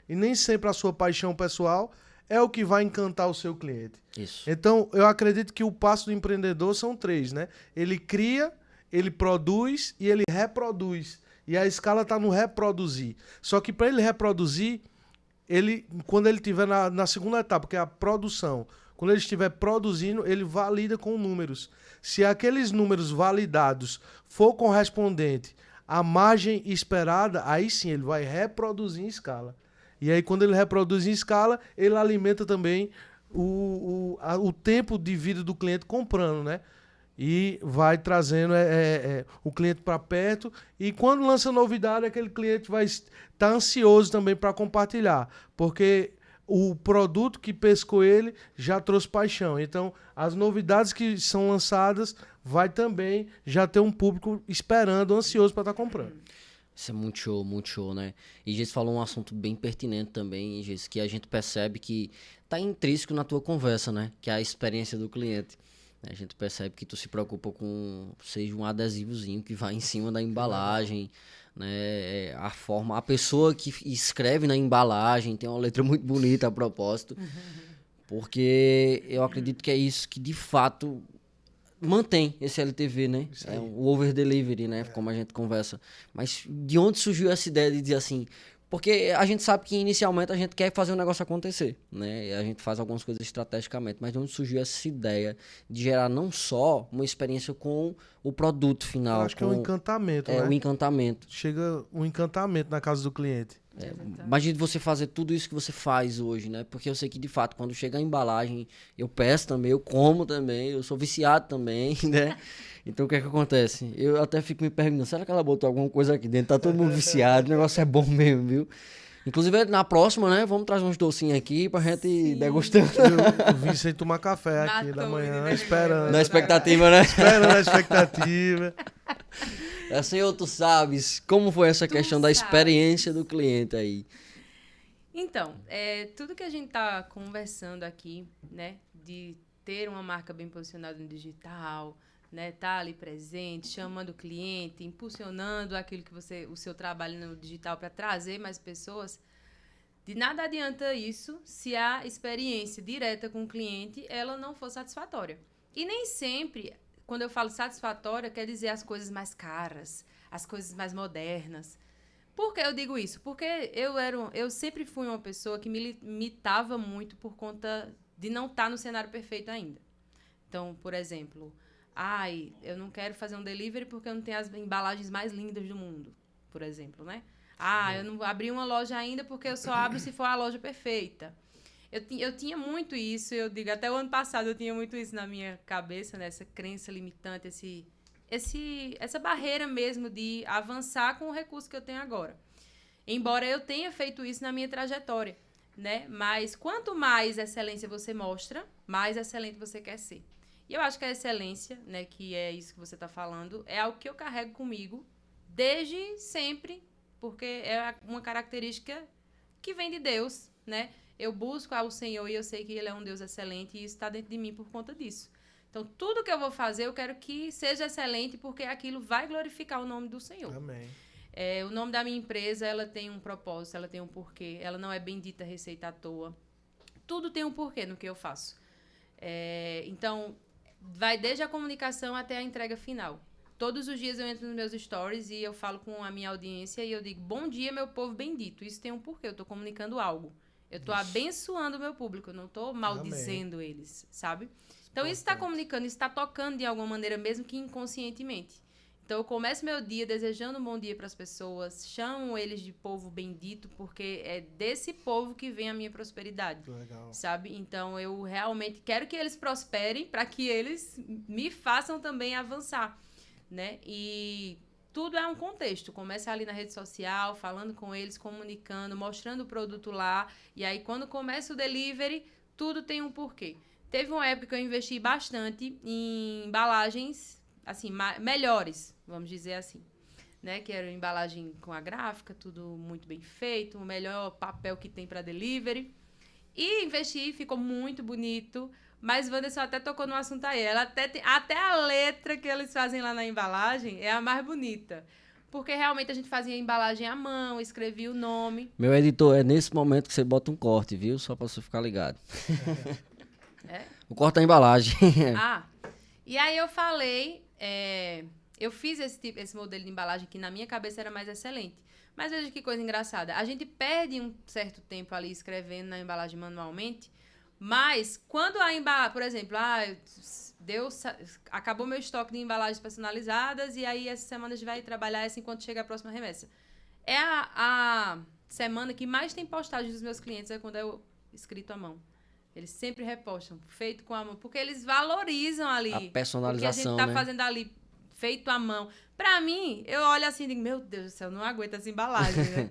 E nem sempre a sua paixão pessoal é o que vai encantar o seu cliente. Isso. Então, eu acredito que o passo do empreendedor são 3, né? Ele cria, ele produz e ele reproduz. E a escala está no reproduzir. Só que para ele reproduzir, quando ele estiver na segunda etapa, que é a produção, quando ele estiver produzindo, ele valida com números. Se aqueles números validados for correspondente à margem esperada, aí sim ele vai reproduzir em escala. E aí quando ele reproduz em escala, ele alimenta também o tempo de vida do cliente comprando, né? E vai trazendo o cliente para perto. E quando lança novidade, aquele cliente vai estar ansioso também para compartilhar. Porque o produto que pescou ele já trouxe paixão. Então, as novidades que são lançadas vai também já ter um público esperando, ansioso para estar comprando. Isso é muito show, né? E Geiss falou um assunto bem pertinente também, Geiss, que a gente percebe que tá intrínseco na tua conversa, né? Que é a experiência do cliente. A gente percebe que tu se preocupa com, seja um adesivozinho que vai em cima da embalagem, né? A forma, a pessoa que escreve na embalagem tem uma letra muito bonita a propósito, porque eu acredito que é isso que de fato mantém esse LTV, né? É o over delivery, né? Como a gente conversa. Mas de onde surgiu essa ideia de dizer assim? Porque a gente sabe que inicialmente a gente quer fazer o negócio acontecer, né? E a gente faz algumas coisas estrategicamente, mas de onde surgiu essa ideia de gerar não só uma experiência com o produto final. Eu acho que é um encantamento, né? O encantamento. Chega um encantamento na casa do cliente. Imagine você fazer tudo isso que você faz hoje, né? Porque eu sei que, de fato, quando chega a embalagem, eu peço também, eu como também, eu sou viciado também, né? Então, o que é que acontece? Eu até fico me perguntando, será que ela botou alguma coisa aqui dentro? Tá todo mundo viciado, o negócio é bom mesmo, viu? Inclusive, na próxima, né? Vamos trazer uns docinhos aqui pra gente degustar. Eu vim sem tomar café aqui da manhã, esperando. Na expectativa, né? Esperando a expectativa. Senhor, tu sabes como foi essa questão da experiência do cliente aí? Então, tudo que a gente tá conversando aqui, né? De ter uma marca bem posicionada no digital, né? Tá ali presente, chamando o cliente, impulsionando aquilo que o seu trabalho no digital para trazer mais pessoas. De nada adianta isso se a experiência direta com o cliente ela não for satisfatória. E nem sempre, quando eu falo satisfatória, quer dizer as coisas mais caras, as coisas mais modernas. Por que eu digo isso? Porque eu sempre fui uma pessoa que me limitava muito por conta de não estar no cenário perfeito ainda. Então, por exemplo, eu não quero fazer um delivery porque eu não tenho as embalagens mais lindas do mundo, por exemplo, né? Eu não abri uma loja ainda porque eu só abro se for a loja perfeita. Eu tinha muito isso, eu digo, até o ano passado eu tinha muito isso na minha cabeça, né? Essa crença limitante, essa barreira mesmo de avançar com o recurso que eu tenho agora. Embora eu tenha feito isso na minha trajetória, né? Mas quanto mais excelência você mostra, mais excelente você quer ser. E eu acho que a excelência, né, que é isso que você está falando, é algo que eu carrego comigo desde sempre, porque é uma característica que vem de Deus, né? Eu busco ao Senhor e eu sei que Ele é um Deus excelente e isso está dentro de mim por conta disso. Então, tudo que eu vou fazer, eu quero que seja excelente porque aquilo vai glorificar o nome do Senhor. Amém. O nome da minha empresa, ela tem um propósito, ela tem um porquê. Ela não é bendita receita à toa. Tudo tem um porquê no que eu faço. Então, vai desde a comunicação até a entrega final. Todos os dias eu entro nos meus stories e eu falo com a minha audiência e eu digo, bom dia, meu povo bendito. Isso tem um porquê, eu estou comunicando algo. Eu estou abençoando o meu público, eu não estou maldizendo eles, sabe? Então, isso está comunicando, isso está tocando de alguma maneira, mesmo que inconscientemente. Então, eu começo meu dia desejando um bom dia para as pessoas, chamo eles de povo bendito, porque é desse povo que vem a minha prosperidade, Legal. sabe? Então, eu realmente quero que eles prosperem para que eles me façam também avançar, né? E tudo é um contexto. Começa ali na rede social, falando com eles, comunicando, mostrando o produto lá. E aí, quando começa o delivery, tudo tem um porquê. Teve uma época que eu investi bastante em embalagens, assim, melhores, vamos dizer assim. Né? Que era embalagem com a gráfica, tudo muito bem feito, o melhor papel que tem para delivery. E investi, ficou muito bonito. Mas Wanderson até tocou no assunto aí. Ela até a letra que eles fazem lá na embalagem é a mais bonita. Porque realmente a gente fazia a embalagem à mão, escrevia o nome. Meu editor, é nesse momento que você bota um corte, viu? Só pra você ficar ligado. É? O corte da embalagem. E aí eu falei... eu fiz esse modelo de embalagem que na minha cabeça era mais excelente. Mas veja que coisa engraçada. A gente perde um certo tempo ali escrevendo na embalagem manualmente... Mas, quando a embalagem, por exemplo, acabou meu estoque de embalagens personalizadas e aí essa semana a gente vai trabalhar essa enquanto chega a próxima remessa. É a semana que mais tem postagem dos meus clientes é quando é escrito à mão. Eles sempre repostam, feito com a mão, porque eles valorizam ali A personalização, o que a gente tá né? fazendo ali, feito à mão. Pra mim, eu olho assim e digo, meu Deus do céu, não aguento essa embalagem, né?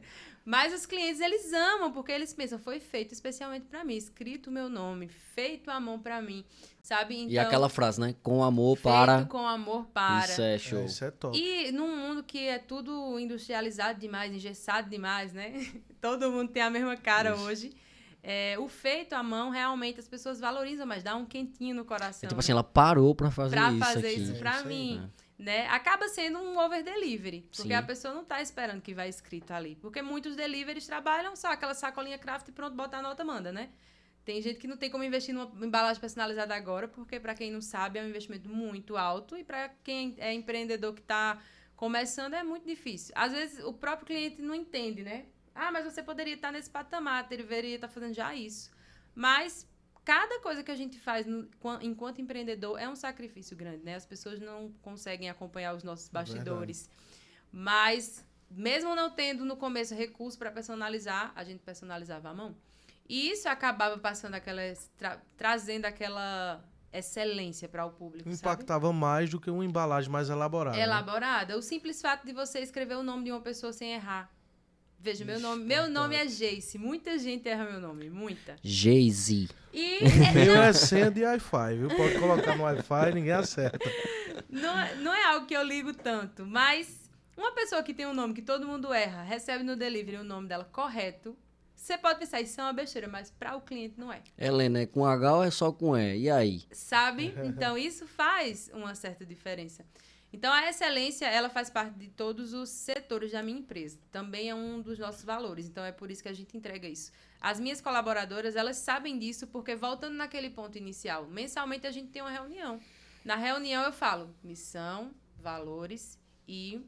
Mas os clientes, eles amam, porque eles pensam, foi feito especialmente pra mim, escrito o meu nome, feito à mão pra mim, sabe? Então, E aquela frase, né? Com amor feito para... com amor para. Isso é show. Isso é top. E num mundo que é tudo industrializado demais, engessado demais, né? Todo mundo tem a mesma cara hoje. O feito à mão, realmente, as pessoas valorizam, mas dá um quentinho no coração. Tipo assim, ela parou pra fazer pra isso fazer aqui. isso pra isso aí, mim. Né? Acaba sendo um over delivery, porque Sim. a pessoa não tá esperando que vai escrito ali. Porque muitos deliveries trabalham só aquela sacolinha craft e pronto, bota a nota, manda, né? Tem gente que não tem como investir numa embalagem personalizada agora, porque para quem não sabe é um investimento muito alto e para quem é empreendedor que tá começando é muito difícil. Às vezes o próprio cliente não entende, né? Mas você poderia estar nesse patamar, deveria estar fazendo já isso. Mas cada coisa que a gente faz enquanto empreendedor é um sacrifício grande, né? As pessoas não conseguem acompanhar os nossos bastidores. Mas, mesmo não tendo no começo recurso para personalizar, a gente personalizava à mão. E isso acabava passando trazendo aquela excelência para o público, Impactava mais do que uma embalagem mais elaborada. Elaborada. O simples fato de você escrever o nome de uma pessoa sem errar. Veja, meu nome é Jace. Muita gente erra meu nome, muita. Jay-Z. E Meu é senha de Wi-Fi, viu? Pode colocar no Wi-Fi, ninguém acerta. não é algo que eu ligo tanto, mas uma pessoa que tem um nome que todo mundo erra, recebe no delivery o nome dela correto, você pode pensar, isso é uma besteira, mas para o cliente não é. Helena, é com H ou é só com E? E aí? Sabe? Então, isso faz uma certa diferença. Então, a excelência, ela faz parte de todos os setores da minha empresa. Também é um dos nossos valores. Então, é por isso que a gente entrega isso. As minhas colaboradoras, elas sabem disso, porque voltando naquele ponto inicial, mensalmente a gente tem uma reunião. Na reunião eu falo missão, valores e...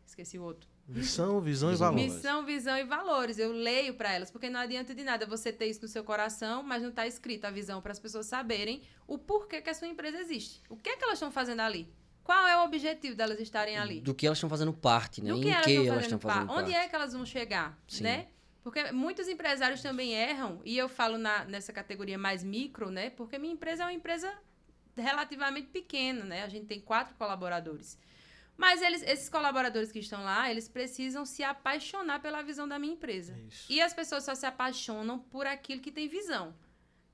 esqueci o outro. Missão, visão e valores. Missão, visão e valores. Eu leio para elas, porque não adianta de nada você ter isso no seu coração, mas não está escrito a visão para as pessoas saberem o porquê que a sua empresa existe. O que é que elas estão fazendo ali? Qual é o objetivo delas estarem ali? Do que elas estão fazendo parte, né? Do Em que elas estão fazendo parte. Onde é que elas vão chegar, Sim. né? Porque muitos empresários também erram, e eu falo nessa categoria mais micro, né? Porque minha empresa é uma empresa relativamente pequena, né? A gente tem 4 colaboradores. Mas esses colaboradores que estão lá, eles precisam se apaixonar pela visão da minha empresa. Isso. E as pessoas só se apaixonam por aquilo que tem visão.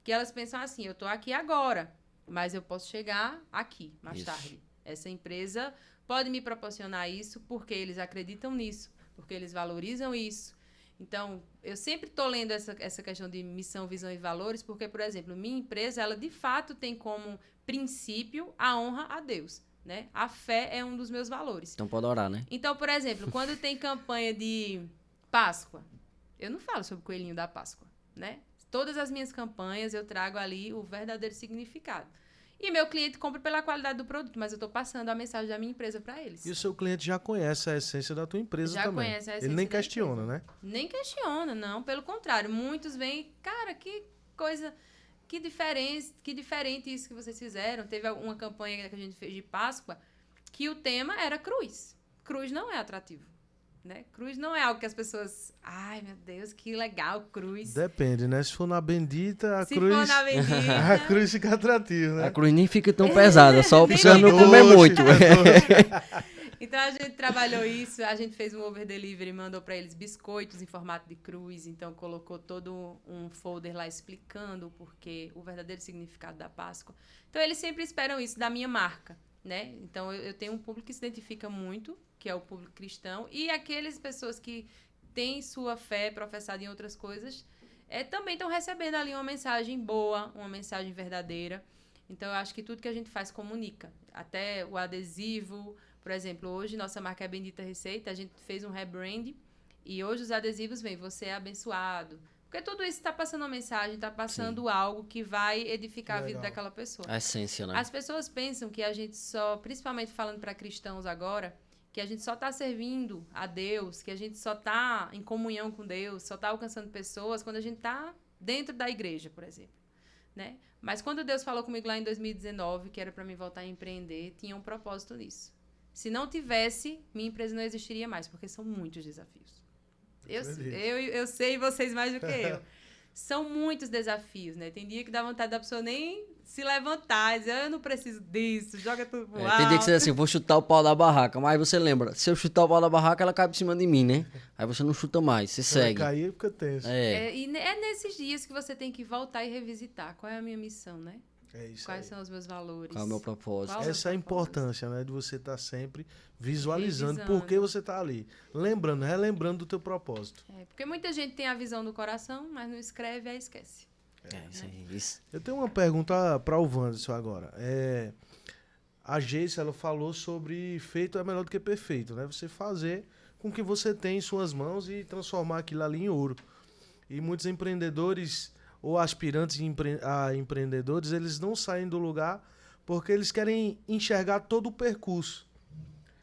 Que elas pensam assim, eu estou aqui agora, mas eu posso chegar aqui, mais tarde. Essa empresa pode me proporcionar isso porque eles acreditam nisso, porque eles valorizam isso. Então, eu sempre estou lendo essa questão de missão, visão e valores, porque, por exemplo, minha empresa, ela de fato tem como princípio a honra a Deus, né? A fé é um dos meus valores. Então pode orar, né? Então, por exemplo, quando tem campanha de Páscoa, eu não falo sobre o coelhinho da Páscoa, né? Todas as minhas campanhas eu trago ali o verdadeiro significado. E meu cliente compra pela qualidade do produto, mas eu estou passando a mensagem da minha empresa para eles. E o seu cliente já conhece a essência da tua empresa Já também. conhece a essência Ele nem da questiona, empresa. né? Nem questiona, não. Pelo contrário, muitos vêm, cara, que coisa, que diferente isso que vocês fizeram. Teve uma campanha que a gente fez de Páscoa que o tema era cruz. Cruz não é atrativo, né? Cruz não é algo que as pessoas... Ai, meu Deus, que legal, cruz. Depende, né? Se for na bendita, a Se cruz... for na bendita... A cruz fica atrativa, né? A cruz nem fica tão pesada, só Nem precisa não fica comer doce, muito. Então, Então a gente trabalhou isso, a gente fez um over delivery, mandou para eles biscoitos em formato de cruz, então colocou todo um folder lá explicando o porquê, o verdadeiro significado da Páscoa. Então eles sempre esperam isso da minha marca, né? Então eu tenho um público que se identifica muito, que é o público cristão, e aquelas pessoas que têm sua fé professada em outras coisas, também estão recebendo ali uma mensagem boa, uma mensagem verdadeira. Então, eu acho que tudo que a gente faz comunica. Até o adesivo, por exemplo, hoje nossa marca é Bendita Receita, a gente fez um rebrand e hoje os adesivos vêm, você é abençoado. Porque tudo isso está passando uma mensagem, está passando algo que vai edificar a vida daquela pessoa. A essência, né? As pessoas pensam que a gente só, principalmente falando para cristãos agora, que a gente só está servindo a Deus, que a gente só está em comunhão com Deus, só está alcançando pessoas quando a gente está dentro da igreja, por exemplo. Né? Mas quando Deus falou comigo lá em 2019, que era para mim voltar a empreender, tinha um propósito nisso. Se não tivesse, minha empresa não existiria mais, porque são muitos desafios. Eu sei vocês mais do que eu. São muitos desafios, né? Tem dia que dá vontade da pessoa nem se levantar, dizer, eu não preciso disso, joga tudo pro alto. Tem dia que você diz assim, vou chutar o pau da barraca, mas aí você lembra, se eu chutar o pau da barraca, ela cai por cima de mim, né? Aí você não chuta mais, você segue. Vai cair porque tenso. E é nesses dias que você tem que voltar e revisitar. Qual é a minha missão, né? É isso. Quais são os meus valores? Qual é o meu propósito? Essa é a importância, né? De você estar sempre visualizando por que você está ali. Lembrando, relembrando do teu propósito. Porque muita gente tem a visão do coração, mas não escreve, aí esquece. Isso. Eu tenho uma pergunta para o Wanderson agora. A Geice, ela falou sobre feito é melhor do que perfeito, né? Você fazer com que você tem em suas mãos e transformar aquilo ali em ouro. E muitos empreendedores ou aspirantes a empreendedores, eles não saem do lugar porque eles querem enxergar todo o percurso.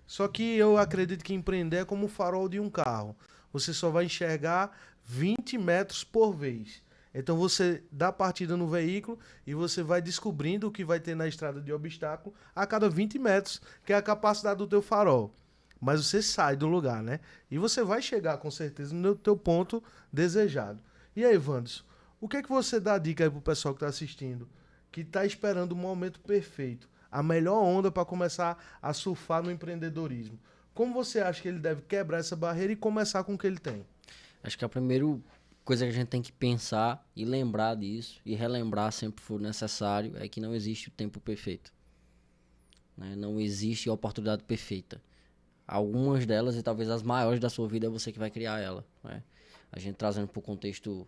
Só que eu acredito que empreender é como o farol de um carro. Você só vai enxergar 20 metros por vez. Então você dá partida no veículo e você vai descobrindo o que vai ter na estrada de obstáculo a cada 20 metros, que é a capacidade do teu farol. Mas você sai do lugar, né? E você vai chegar com certeza no teu ponto desejado. E aí, Wanderson, o que é que você dá dica aí pro pessoal que está assistindo, que está esperando o momento perfeito, a melhor onda para começar a surfar no empreendedorismo? Como você acha que ele deve quebrar essa barreira e começar com o que ele tem? Acho que a primeira coisa que a gente tem que pensar e lembrar disso, e relembrar sempre que for necessário, é que não existe o tempo perfeito. Né? Não existe a oportunidade perfeita. Algumas delas, e talvez as maiores da sua vida, é você que vai criar ela. Né? A gente trazendo para o contexto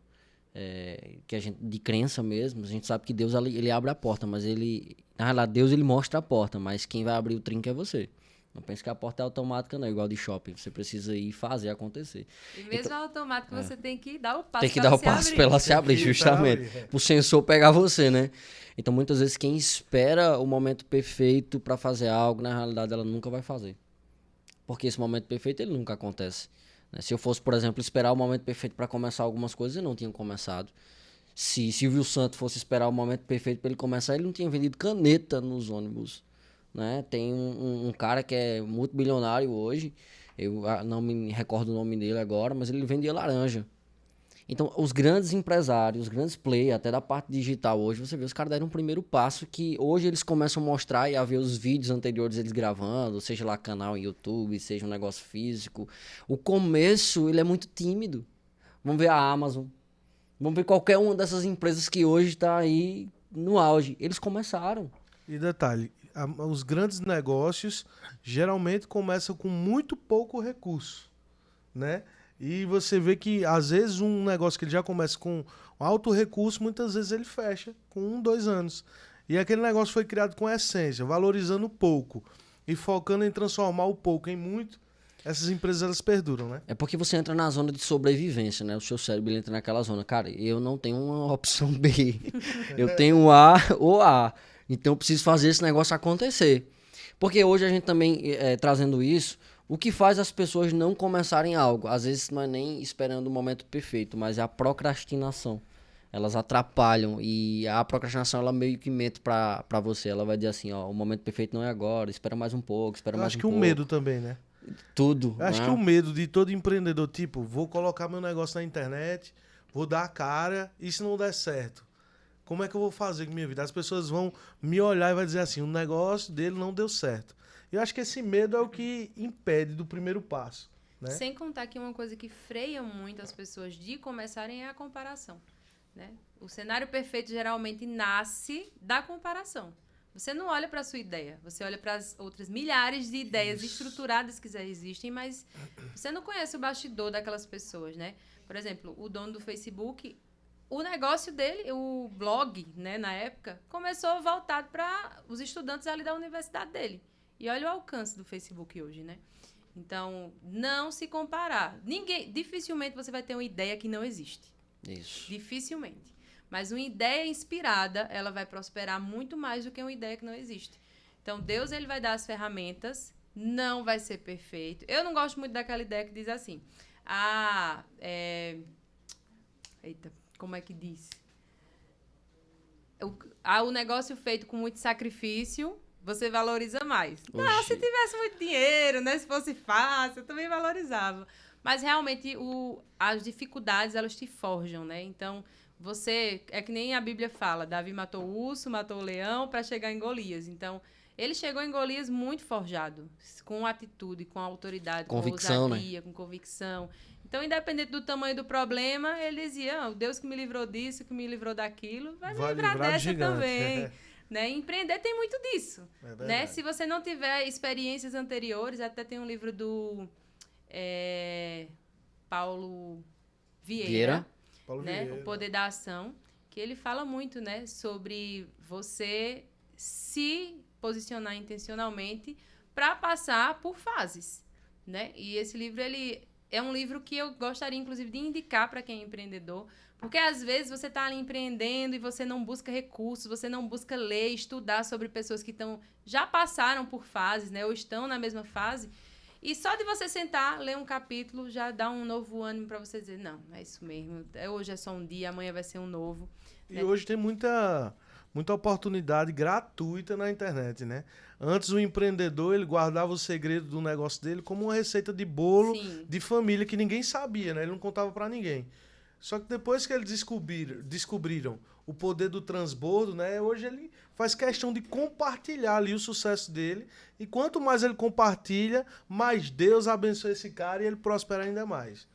que a gente, de crença mesmo, a gente sabe que Deus ele abre a porta, mas na realidade Deus ele mostra a porta, mas quem vai abrir o trinco é você. Não pense que a porta é automática, não, igual de shopping. Você precisa ir fazer acontecer. E mesmo então, automático, você tem que dar o passo. Tem que dar o passo para ela se abrir, justamente. Para o sensor pegar você, né? Então, muitas vezes, quem espera o momento perfeito para fazer algo, na realidade, ela nunca vai fazer. Porque esse momento perfeito, ele nunca acontece. Né? Se eu fosse, por exemplo, esperar o momento perfeito para começar algumas coisas, eu não tinha começado. Se Silvio Santos fosse esperar o momento perfeito para ele começar, ele não tinha vendido caneta nos ônibus. Né? Tem um cara que é multibilionário hoje, eu não me recordo o nome dele agora, mas ele vendia laranja. Então, os grandes empresários, os grandes players, até da parte digital hoje, você vê, os caras deram um primeiro passo que hoje eles começam a mostrar e a ver os vídeos anteriores eles gravando, seja lá canal em YouTube, seja um negócio físico. O começo, ele é muito tímido. Vamos ver a Amazon, vamos ver qualquer uma dessas empresas que hoje está aí no auge. Eles começaram. E detalhe, os grandes negócios geralmente começam com muito pouco recurso, né? E você vê que, às vezes, um negócio que ele já começa com alto recurso, muitas vezes ele fecha com 1, 2 anos. E aquele negócio foi criado com essência, valorizando pouco e focando em transformar o pouco em muito. Essas empresas, elas perduram, né? É porque você entra na zona de sobrevivência, né? O seu cérebro ele entra naquela zona. Cara, eu não tenho uma opção B. Eu tenho A ou A. Então eu preciso fazer esse negócio acontecer. Porque hoje a gente também, trazendo isso, o que faz as pessoas não começarem algo? Às vezes não é nem esperando o momento perfeito, mas é a procrastinação. Elas atrapalham e a procrastinação ela meio que mente pra você. Ela vai dizer assim, ó, o momento perfeito não é agora, espera mais um pouco, espera mais um pouco. Acho que o medo também, né? Tudo. Acho que o medo de todo empreendedor, tipo, vou colocar meu negócio na internet, vou dar a cara, e se não der certo? Como é que eu vou fazer com minha vida? As pessoas vão me olhar e vai dizer assim, o negócio dele não deu certo. E eu acho que esse medo é o que impede do primeiro passo, né? Sem contar que uma coisa que freia muito as pessoas de começarem é a comparação, né? O cenário perfeito geralmente nasce da comparação. Você não olha para a sua ideia, você olha para as outras milhares de ideias estruturadas que já existem, mas você não conhece o bastidor daquelas pessoas, né? Por exemplo, o dono do Facebook, o negócio dele, o blog, né, na época, começou voltado para os estudantes ali da universidade dele. E olha o alcance do Facebook hoje, né? Então, não se comparar. Dificilmente você vai ter uma ideia que não existe. Isso. Dificilmente. Mas uma ideia inspirada, ela vai prosperar muito mais do que uma ideia que não existe. Então, Deus, ele vai dar as ferramentas, não vai ser perfeito. Eu não gosto muito daquela ideia que diz assim, eita, como é que diz? O negócio feito com muito sacrifício, você valoriza mais. Oxi. Não, se tivesse muito dinheiro, né? Se fosse fácil, eu também valorizava. Mas, realmente, as dificuldades, elas te forjam, né? Então, é que nem a Bíblia fala, Davi matou o urso, matou o leão para chegar em Golias. Então, ele chegou em Golias muito forjado, com atitude, com autoridade, convicção, com ousadia, com convicção. Então, independente do tamanho do problema, ele dizia, o Deus que me livrou disso, que me livrou daquilo, vai me livrar dessa gigante, também. Né? Empreender tem muito disso. Né? Se você não tiver experiências anteriores, até tem um livro do Paulo Vieira. Né? O Poder da Ação, que ele fala muito, né, sobre você se posicionar intencionalmente para passar por fases, né? E esse livro, ele é um livro que eu gostaria, inclusive, de indicar para quem é empreendedor, porque às vezes você está ali empreendendo e você não busca recursos, você não busca ler, estudar sobre pessoas que já passaram por fases, né, ou estão na mesma fase. E só de você sentar, ler um capítulo, já dá um novo ânimo para você dizer, não, é isso mesmo, hoje é só um dia, amanhã vai ser um novo. E né? hoje tem muita oportunidade gratuita na internet, né? Antes o empreendedor, ele guardava o segredo do negócio dele como uma receita de bolo Sim. de família que ninguém sabia, né? Ele não contava para ninguém. Só que depois que eles descobriram o poder do transbordo, né? Hoje ele faz questão de compartilhar ali o sucesso dele. E quanto mais ele compartilha, mais Deus abençoa esse cara e ele prospera ainda mais.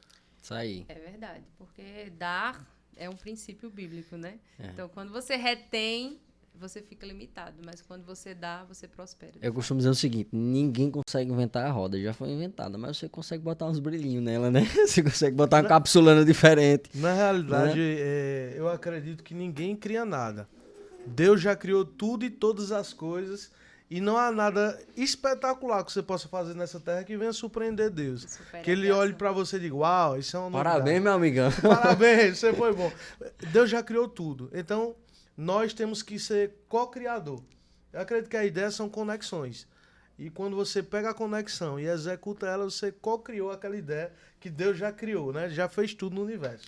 Isso aí. É verdade, porque dar é um princípio bíblico, né? Então, quando você retém, você fica limitado. Mas quando você dá, você prospera. Eu costumo dizer o seguinte, ninguém consegue inventar a roda, já foi inventada, mas você consegue botar uns brilhinhos nela, né? Você consegue botar uma capsulana diferente. Na realidade, eu acredito que ninguém cria nada. Deus já criou tudo e todas as coisas e não há nada espetacular que você possa fazer nessa terra que venha surpreender Deus. Que ele olhe para você e diga, uau, isso é uma novidade. Parabéns, meu amigão. Parabéns, você foi bom. Deus já criou tudo. Então, nós temos que ser co-criador. Eu acredito que a ideia são conexões. E quando você pega a conexão e executa ela, você co-criou aquela ideia que Deus já criou, né? Já fez tudo no universo.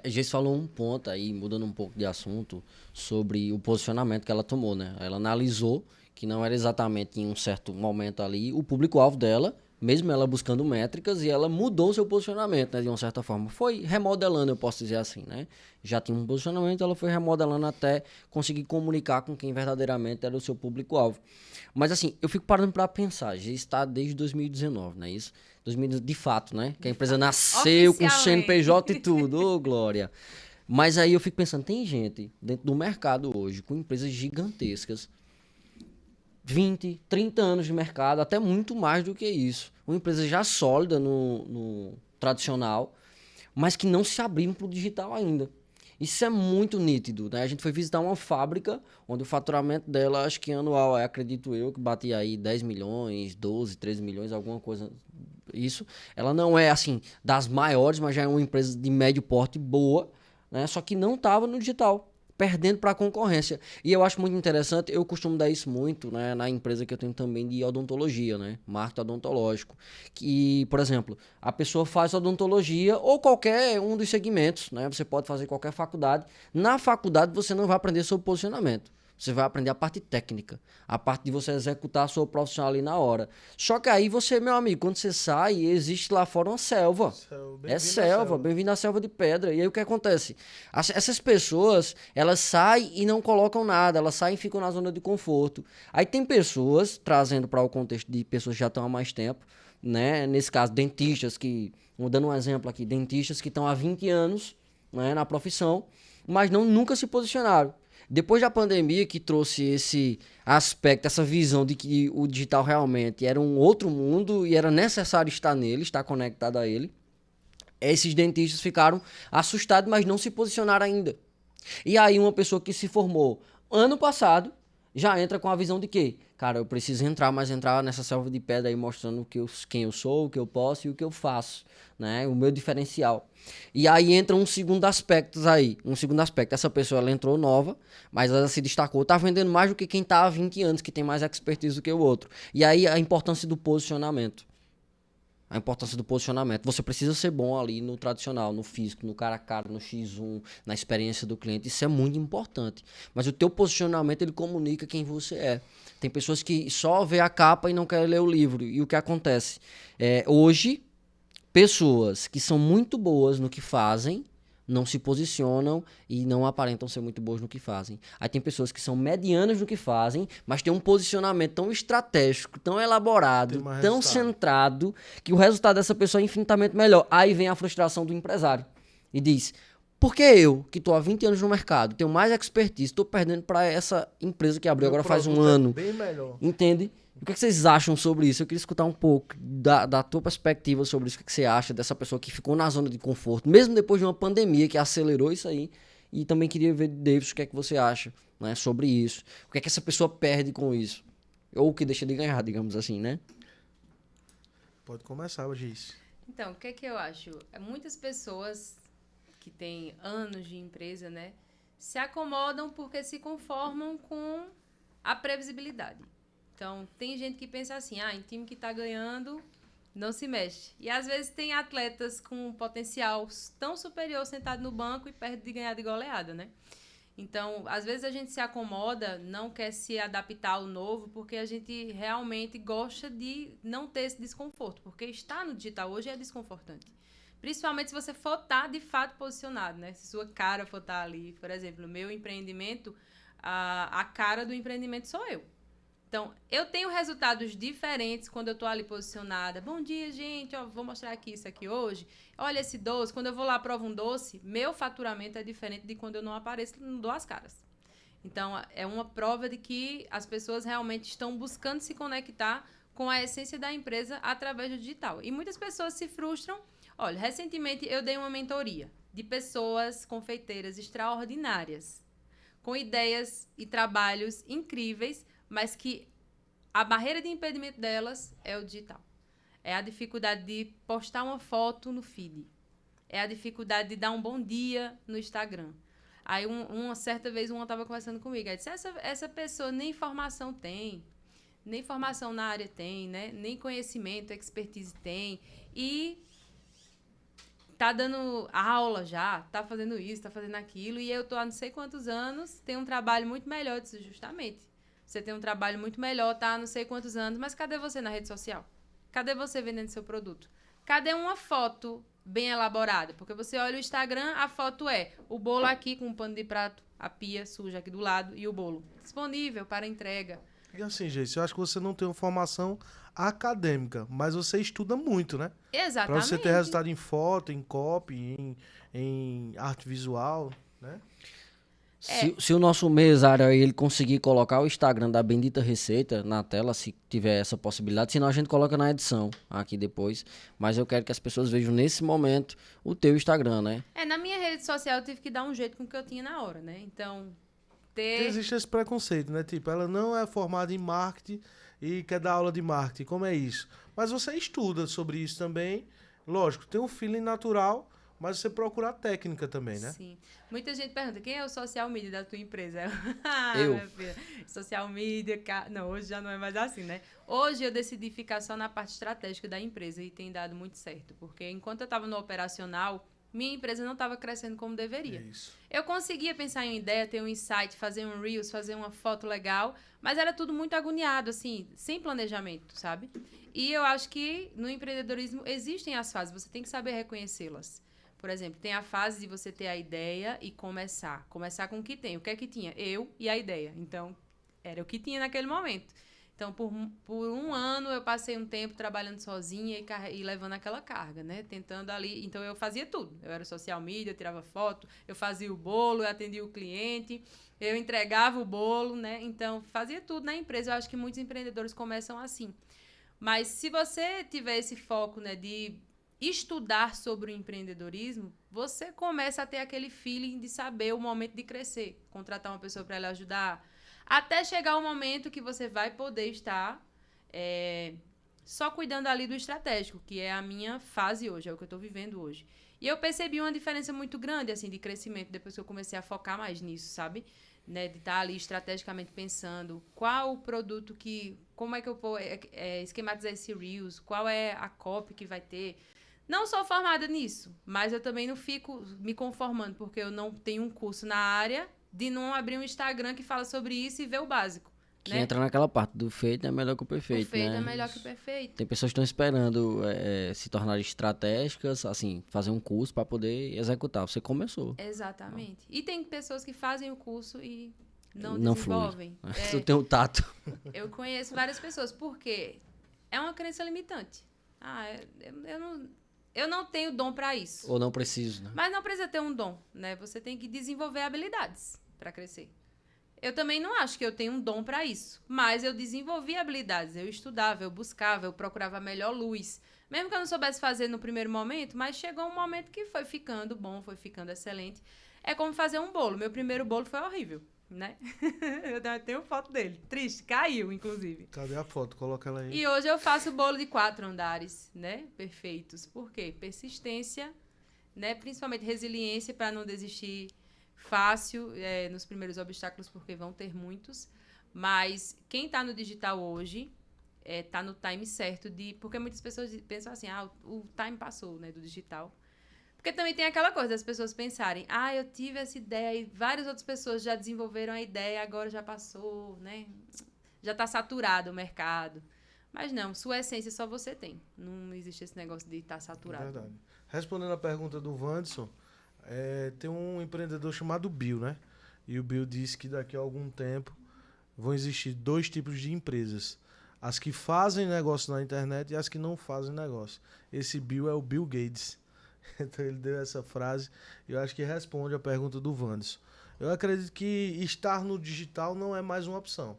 A gente falou um ponto aí, mudando um pouco de assunto, sobre o posicionamento que ela tomou, né? Ela analisou que não era exatamente em um certo momento ali o público-alvo dela, mesmo ela buscando métricas, e ela mudou o seu posicionamento, né, de uma certa forma. Foi remodelando, eu posso dizer assim, né? Já tinha um posicionamento, ela foi remodelando até conseguir comunicar com quem verdadeiramente era o seu público-alvo. Mas assim, eu fico parando para pensar, já está desde 2019, não é isso? De fato, né? Que a empresa nasceu com CNPJ e tudo, ô glória. Mas aí eu fico pensando, tem gente dentro do mercado hoje, com empresas gigantescas, 20, 30 anos de mercado, até muito mais do que isso. Uma empresa já sólida no tradicional, mas que não se abriram para o digital ainda. Isso é muito nítido, né? A gente foi visitar uma fábrica onde o faturamento dela, acho que anual, acredito eu, que batia aí 10 milhões, 12, 13 milhões, alguma coisa. Isso. Ela não é, assim, das maiores, mas já é uma empresa de médio porte boa, né? Só que não estava no digital, perdendo para a concorrência. E eu acho muito interessante, eu costumo dar isso muito, né, na empresa que eu tenho também de odontologia, né, marketing odontológico, que, por exemplo, a pessoa faz odontologia ou qualquer um dos segmentos, né, você pode fazer qualquer faculdade, na faculdade você não vai aprender sobre posicionamento. Você vai aprender a parte técnica, a parte de você executar a sua profissão ali na hora. Só que aí você, meu amigo, quando você sai, existe lá fora uma selva. É selva, bem-vindo à selva de pedra. E aí o que acontece? Essas pessoas, elas saem e não colocam nada, elas saem e ficam na zona de conforto. Aí tem pessoas, trazendo para o contexto de pessoas que já estão há mais tempo, né? Nesse caso, dentistas que, dando um exemplo aqui, dentistas que estão há 20 anos, né, na profissão, mas nunca se posicionaram. Depois da pandemia, que trouxe esse aspecto, essa visão de que o digital realmente era um outro mundo e era necessário estar nele, estar conectado a ele, esses dentistas ficaram assustados, mas não se posicionaram ainda. E aí uma pessoa que se formou ano passado já entra com a visão de que, cara, eu preciso entrar, mas entrar nessa selva de pedra aí mostrando quem eu sou, o que eu posso e o que eu faço, né? O meu diferencial. E aí entra um segundo aspecto aí. Essa pessoa, ela entrou nova, mas ela se destacou, tá vendendo mais do que quem tá há 20 anos, que tem mais expertise do que o outro. E aí a importância do posicionamento. Você precisa ser bom ali no tradicional, no físico, no cara a cara, no X1, na experiência do cliente. Isso é muito importante. Mas o teu posicionamento, ele comunica quem você é. Tem pessoas que só vê a capa e não querem ler o livro. E o que acontece? Hoje, pessoas que são muito boas no que fazem, não se posicionam e não aparentam ser muito boas no que fazem. Aí tem pessoas que são medianas no que fazem, mas tem um posicionamento tão estratégico, tão elaborado, tão centrado, que o resultado dessa pessoa é infinitamente melhor. Aí vem a frustração do empresário e diz, por que eu, que estou há 20 anos no mercado, tenho mais expertise, estou perdendo para essa empresa que abriu agora faz um ano? Bem melhor. Entende? O que vocês acham sobre isso? Eu queria escutar um pouco da tua perspectiva sobre isso. O que você acha dessa pessoa que ficou na zona de conforto, mesmo depois de uma pandemia que acelerou isso aí? E também queria ver, Davis, o que é que você acha, né, sobre isso. O que é que essa pessoa perde com isso? Ou o que deixa de ganhar, digamos assim, né? Pode começar, Giz. Então, o que é que eu acho? Muitas pessoas que têm anos de empresa, né, se acomodam porque se conformam com a previsibilidade. Então, tem gente que pensa assim, em time que tá ganhando, não se mexe. E, às vezes, tem atletas com potencial tão superior sentado no banco e perto de ganhar de goleada, né? Então, às vezes, a gente se acomoda, não quer se adaptar ao novo, porque a gente realmente gosta de não ter esse desconforto. Porque estar no digital hoje é desconfortante. Principalmente se você for estar, de fato, posicionado, né? Se sua cara for estar ali. Por exemplo, no meu empreendimento, a cara do empreendimento sou eu. Então, eu tenho resultados diferentes quando eu estou ali posicionada. Bom dia, gente. Vou mostrar aqui isso aqui hoje. Olha esse doce. Quando eu vou lá provo um doce, meu faturamento é diferente de quando eu não apareço e não dou as caras. Então, é uma prova de que as pessoas realmente estão buscando se conectar com a essência da empresa através do digital. E muitas pessoas se frustram. Olha, recentemente eu dei uma mentoria de pessoas confeiteiras extraordinárias, com ideias e trabalhos incríveis, mas que a barreira de impedimento delas é o digital. É a dificuldade de postar uma foto no feed. É a dificuldade de dar um bom dia no Instagram. Aí, uma certa vez, uma estava conversando comigo. Aí disse, essa pessoa nem formação tem, nem formação na área tem, né? Nem conhecimento, expertise tem. E tá dando aula já, tá fazendo isso, tá fazendo aquilo. E eu tô há não sei quantos anos, tenho um trabalho muito melhor. Eu disse, justamente. Você tem um trabalho muito melhor, tá há não sei quantos anos, mas cadê você na rede social? Cadê você vendendo seu produto? Cadê uma foto bem elaborada? Porque você olha o Instagram, a foto é o bolo aqui com um pano de prato, a pia suja aqui do lado e o bolo disponível para entrega. E assim, gente, eu acho que você não tem uma formação acadêmica, mas você estuda muito, né? Exatamente. Para você ter resultado em foto, em copy, em arte visual, né? Se o nosso mesário aí, ele conseguir colocar o Instagram da Bendita Receita na tela, se tiver essa possibilidade, senão a gente coloca na edição aqui depois. Mas eu quero que as pessoas vejam nesse momento o teu Instagram, né? Na minha rede social eu tive que dar um jeito com o que eu tinha na hora, né? Então, existe esse preconceito, né? Tipo, ela não é formada em marketing e quer dar aula de marketing. Como é isso? Mas você estuda sobre isso também. Lógico, tem um feeling natural, mas você procura a técnica também, né? Sim. Muita gente pergunta, quem é o social media da tua empresa? Eu. Minha filha, social media... Não, hoje já não é mais assim, né? Hoje eu decidi ficar só na parte estratégica da empresa e tem dado muito certo. Porque enquanto eu estava no operacional, minha empresa não estava crescendo como deveria. Isso. Eu conseguia pensar em uma ideia, ter um insight, fazer um Reels, fazer uma foto legal, mas era tudo muito agoniado, assim, sem planejamento, sabe? E eu acho que no empreendedorismo existem as fases, você tem que saber reconhecê-las. Por exemplo, tem a fase de você ter a ideia e começar. Começar com o que tem. O que é que tinha? Eu e a ideia. Então, era o que tinha naquele momento. Então, por um ano, eu passei um tempo trabalhando sozinha e levando aquela carga, né? Tentando ali... Então, eu fazia tudo. Eu era social media, eu tirava foto, eu fazia o bolo, eu atendia o cliente, eu entregava o bolo, né? Então, fazia tudo na empresa. Eu acho que muitos empreendedores começam assim. Mas, se você tiver esse foco, né, de estudar sobre o empreendedorismo, você começa a ter aquele feeling de saber o momento de crescer. Contratar uma pessoa para lhe ajudar... Até chegar o momento que você vai poder estar só cuidando ali do estratégico, que é a minha fase hoje, é o que eu estou vivendo hoje. E eu percebi uma diferença muito grande, assim, de crescimento, depois que eu comecei a focar mais nisso, sabe? Né, de estar ali estrategicamente pensando qual o produto que... Como é que eu vou esquematizar esse Reels, qual é a copy que vai ter. Não sou formada nisso, mas eu também não fico me conformando, porque eu não tenho um curso na área... de não abrir um Instagram que fala sobre isso e ver o básico. Que né? entra naquela parte do feito é melhor que o perfeito, O feito né? é melhor que o perfeito. Tem pessoas que estão esperando se tornar estratégicas, assim, fazer um curso para poder executar. Você começou. Exatamente. E tem pessoas que fazem o curso e não desenvolvem. desenvolvem. Você tem o tato. Eu conheço várias pessoas, porque é uma crença limitante. Eu não tenho dom para isso. Ou não preciso, né? Mas não precisa ter um dom, né? Você tem que desenvolver habilidades para crescer. Eu também não acho que eu tenho um dom para isso, mas eu desenvolvi habilidades. Eu estudava, eu buscava, eu procurava a melhor luz. Mesmo que eu não soubesse fazer no primeiro momento, mas chegou um momento que foi ficando bom, foi ficando excelente. É como fazer um bolo. Meu primeiro bolo foi horrível, né? Eu tenho foto dele. Triste, caiu, inclusive. Cadê a foto? Coloca ela aí. E hoje eu faço bolo de 4 andares, né? Perfeitos. Por quê? Persistência, né? Principalmente resiliência para não desistir fácil nos primeiros obstáculos, porque vão ter muitos. Mas quem está no digital hoje está no time certo porque muitas pessoas pensam assim, o time passou, né, do digital. Porque também tem aquela coisa das pessoas pensarem, eu tive essa ideia e várias outras pessoas já desenvolveram a ideia, agora já passou, né? Já está saturado o mercado. Mas não, sua essência só você tem. Não existe esse negócio de estar saturado. É verdade. Respondendo a pergunta do Wanderson, tem um empreendedor chamado Bill, né? E o Bill disse que daqui a algum tempo vão existir 2 tipos de empresas. As que fazem negócio na internet e as que não fazem negócio. Esse Bill é o Bill Gates. Então ele deu essa frase e eu acho que responde a pergunta do Wanderson. Eu acredito que estar no digital não é mais uma opção.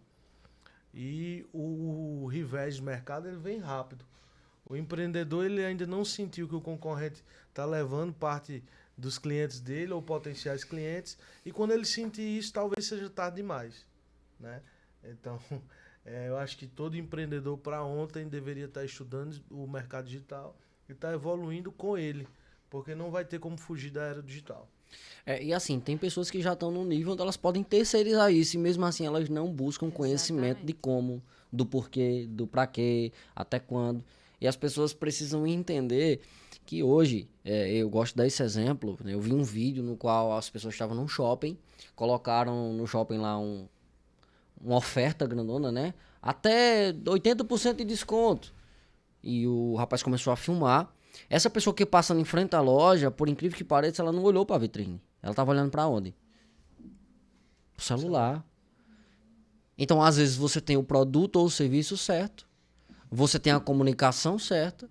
E o revés de mercado ele vem rápido. O empreendedor ele ainda não sentiu que o concorrente está levando parte dos clientes dele ou potenciais clientes. E quando ele sentir isso, talvez seja tarde demais, né? Então, eu acho que todo empreendedor para ontem deveria estar estudando o mercado digital e estar evoluindo com ele, porque não vai ter como fugir da era digital. E assim, tem pessoas que já estão num nível onde elas podem terceirizar isso e mesmo assim elas não buscam conhecimento de como, do porquê, do pra quê, até quando. E as pessoas precisam entender que hoje, eu gosto de dar esse exemplo, né? Eu vi um vídeo no qual as pessoas estavam num shopping, colocaram no shopping lá uma oferta grandona, né? Até 80% de desconto. E o rapaz começou a filmar. Essa pessoa que passa em frente à loja, por incrível que pareça, ela não olhou para a vitrine. Ela estava olhando para onde? O celular. Então, às vezes, você tem o produto ou o serviço certo, você tem a comunicação certa,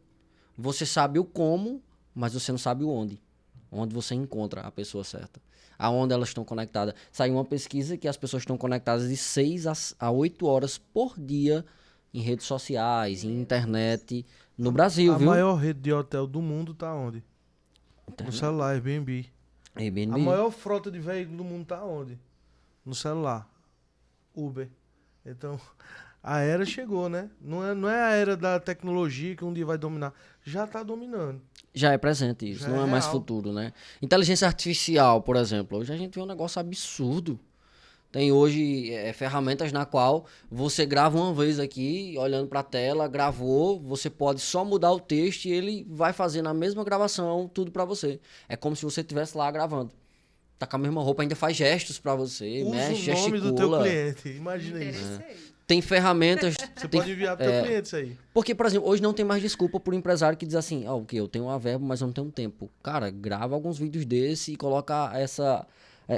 você sabe o como, mas você não sabe o onde. Onde você encontra a pessoa certa. Aonde elas estão conectadas. Saiu uma pesquisa que as pessoas estão conectadas de 6 a 8 horas por dia em redes sociais, em internet, no Brasil, viu? A maior rede de hotel do mundo tá onde? Internet. No celular, Airbnb. Airbnb. A maior frota de veículos do mundo tá onde? No celular. Uber. Então, a era chegou, né? Não é a era da tecnologia que um dia vai dominar. Já tá dominando. Já é presente isso, Já não é é mais real. futuro, né? Inteligência artificial, por exemplo. Hoje a gente vê um negócio absurdo. Tem hoje ferramentas na qual você grava uma vez aqui, olhando para a tela, gravou, você pode só mudar o texto e ele vai fazer na mesma gravação tudo para você. É como se você estivesse lá gravando. Tá com a mesma roupa, ainda faz gestos para você, mexe, Usa o nome gesticula. do teu cliente, imagina isso. Interessei. Tem ferramentas... Você pode enviar pro teu cliente isso aí. Porque, por exemplo, hoje não tem mais desculpa pro empresário que diz assim, ok, eu tenho uma verba, mas eu não tenho tempo. Cara, grava alguns vídeos desse e coloca essa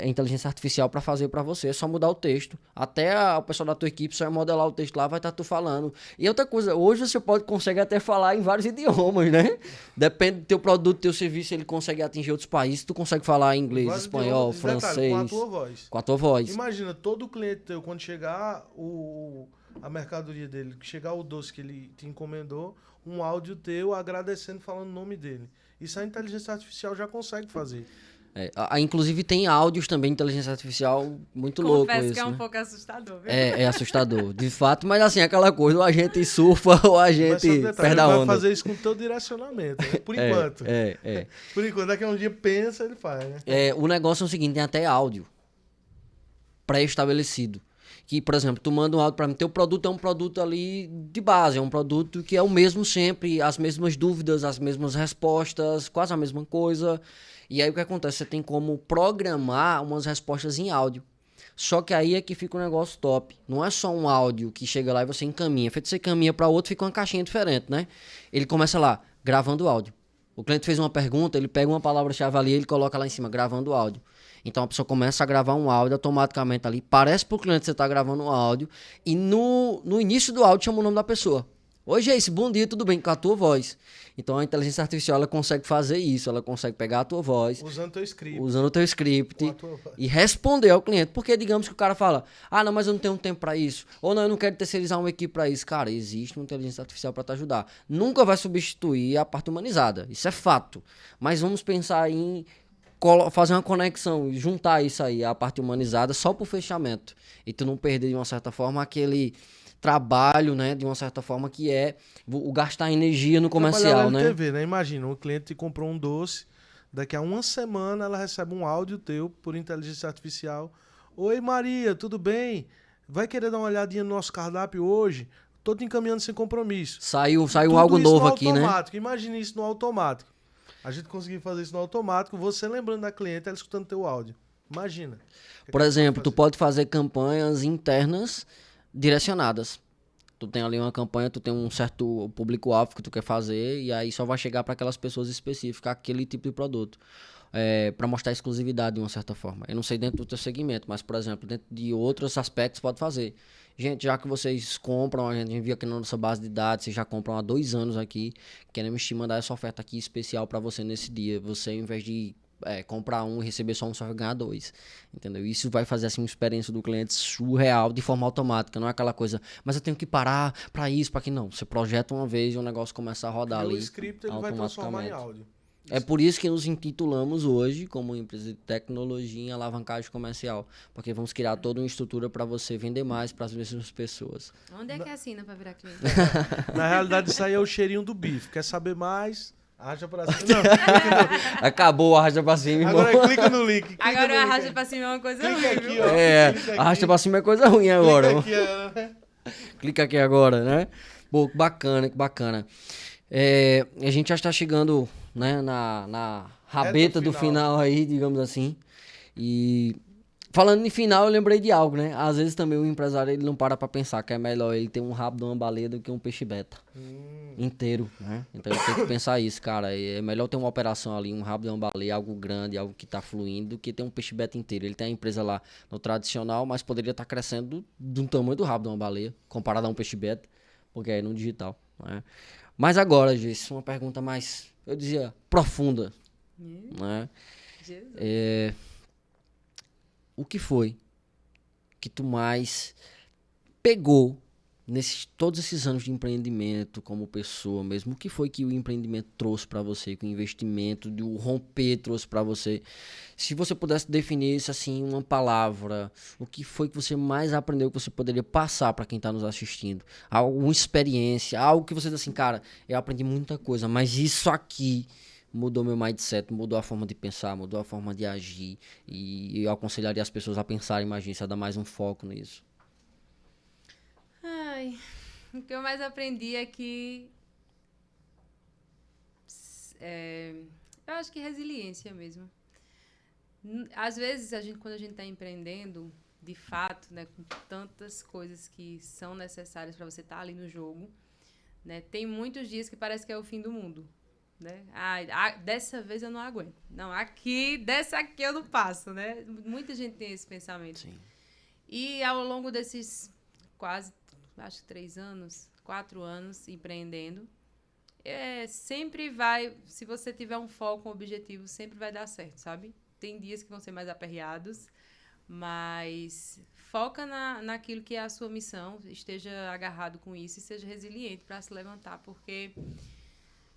inteligência artificial para fazer para você. É só mudar o texto. Até o pessoal da tua equipe só vai modelar o texto lá, vai estar tu falando. E outra coisa, hoje você consegue até falar em vários idiomas, né? Depende do teu produto, do teu serviço, ele consegue atingir outros países. Tu consegue falar inglês, Vários espanhol, idiomas, francês. detalhe, com a tua voz. Com a tua voz. Imagina, todo cliente teu, quando chegar a mercadoria dele, que chegar o doce que ele te encomendou, um áudio teu agradecendo, falando o nome dele. Isso a inteligência artificial já consegue fazer. Inclusive tem áudios também de inteligência artificial muito louco Confesso isso, que é um né? pouco assustador, viu? É assustador, de fato, mas assim, aquela coisa, ou a gente surfa ou a Mas só um gente detalhe, perde a ele vai onda. fazer isso com o teu direcionamento, né? Por enquanto. Por enquanto, daqui a um dia pensa, ele faz, né? O negócio é o seguinte, tem até áudio pré-estabelecido. Que, por exemplo, tu manda um áudio pra mim, teu produto é um produto ali de base, é um produto que é o mesmo sempre, as mesmas dúvidas, as mesmas respostas, quase a mesma coisa. E aí o que acontece? Você tem como programar umas respostas em áudio. Só que aí é que fica um negócio top. Não é só um áudio que chega lá e você encaminha. Feito você caminha para outro, fica uma caixinha diferente, né? Ele começa lá, gravando áudio. O cliente fez uma pergunta, ele pega uma palavra-chave ali e ele coloca lá em cima, gravando áudio. Então a pessoa começa a gravar um áudio automaticamente ali. Parece pro cliente que você tá gravando um áudio. E no início do áudio chama o nome da pessoa. Oi, Geice, bom dia, tudo bem? Com a tua voz. Então a inteligência artificial ela consegue fazer isso. Ela consegue pegar a tua voz. Usando teu script. Usando o teu script. Com a tua voz. E responder ao cliente. Porque digamos que o cara fala, não, mas eu não tenho tempo para isso. Ou não, eu não quero terceirizar uma equipe para isso. Cara, existe uma inteligência artificial para te ajudar. Nunca vai substituir a parte humanizada. Isso é fato. Mas vamos pensar em fazer uma conexão, juntar isso aí, a parte humanizada, só pro fechamento. E tu não perder, de uma certa forma, aquele trabalho, né, de uma certa forma, que é o gastar energia no comercial, né? TV, né? Imagina, um cliente comprou um doce, daqui a uma semana ela recebe um áudio teu por inteligência artificial. Oi, Maria, tudo bem? Vai querer dar uma olhadinha no nosso cardápio hoje? Tô te encaminhando sem compromisso. Saiu Tudo algo isso novo no aqui, né? automático. Imagine isso no automático. A gente conseguir fazer isso no automático, você lembrando da cliente, ela escutando teu áudio. Imagina. Por exemplo, tu pode fazer campanhas internas direcionadas. Tu tem ali uma campanha, tu tem um certo público-alvo que tu quer fazer e aí só vai chegar para aquelas pessoas específicas, aquele tipo de produto. Para mostrar exclusividade de uma certa forma. Eu não sei dentro do teu segmento, mas, por exemplo, dentro de outros aspectos pode fazer. Gente, já que vocês compram, a gente envia aqui na nossa base de dados, vocês já compram há 2 anos aqui, queremos te mandar essa oferta aqui especial para você nesse dia. Você, ao invés de comprar um e receber só um, só vai ganhar 2. Entendeu? Isso vai fazer assim uma experiência do cliente surreal de forma automática, não é aquela coisa, mas eu tenho que parar para isso, para que não. Você projeta uma vez e o negócio começa a rodar ali. O script ele vai transformar em áudio. É por isso que nos intitulamos hoje como empresa de tecnologia em alavancagem comercial, porque vamos criar toda uma estrutura para você vender mais para as mesmas pessoas. Onde é que assina para virar cliente? Na realidade, isso aí é o cheirinho do bife. Quer saber mais? Arrasta pra cima. Não, Acabou, arrasta pra cima, irmão. agora clica no link. Clica Agora no o link arrasta aí. pra cima é uma coisa Clica ruim, aqui, viu? ó. Clica aqui. Arrasta pra cima é coisa ruim agora. Clica aqui, né? Clica aqui agora, né? Pô, que bacana, que bacana. A gente já está chegando, né, na rabeta do final aí, digamos assim. E falando em final, eu lembrei de algo, né? Às vezes também o empresário ele não para pra pensar que é melhor ele ter um rabo de uma baleia do que um peixe beta inteiro, né? Então ele tem que pensar isso, cara. É melhor ter uma operação ali, um rabo de uma baleia, algo grande, algo que tá fluindo, do que ter um peixe beta inteiro. Ele tem a empresa lá no tradicional, mas poderia estar crescendo do tamanho do rabo de uma baleia, comparado a um peixe beta, porque é no digital, né? Mas agora, Geice, uma pergunta mais, eu dizia, profunda, né? Jesus. O que foi que tu mais pegou todos esses anos de empreendimento como pessoa mesmo? O que foi que o empreendimento trouxe para você, que o investimento, o romper trouxe para você? Se você pudesse definir isso assim, uma palavra, o que foi que você mais aprendeu que você poderia passar para quem está nos assistindo? Alguma experiência, algo que você diz assim, cara, eu aprendi muita coisa, mas isso aqui mudou meu mindset, mudou a forma de pensar, mudou a forma de agir. E eu aconselharia as pessoas a pensarem mais nisso, a dar mais um foco nisso. Ai, o que eu mais aprendi é que eu acho que resiliência mesmo. Às vezes, quando a gente está empreendendo, de fato, né, com tantas coisas que são necessárias para você estar ali no jogo, né, tem muitos dias que parece que é o fim do mundo. Né? Dessa vez eu não aguento. Não, dessa aqui eu não passo. Né? Muita gente tem esse pensamento. Sim. E ao longo desses quase, acho que 3 anos, 4 anos empreendendo, sempre vai, se você tiver um foco, um objetivo, sempre vai dar certo, sabe? Tem dias que vão ser mais aperreados, mas foca naquilo que é a sua missão, esteja agarrado com isso e seja resiliente para se levantar, porque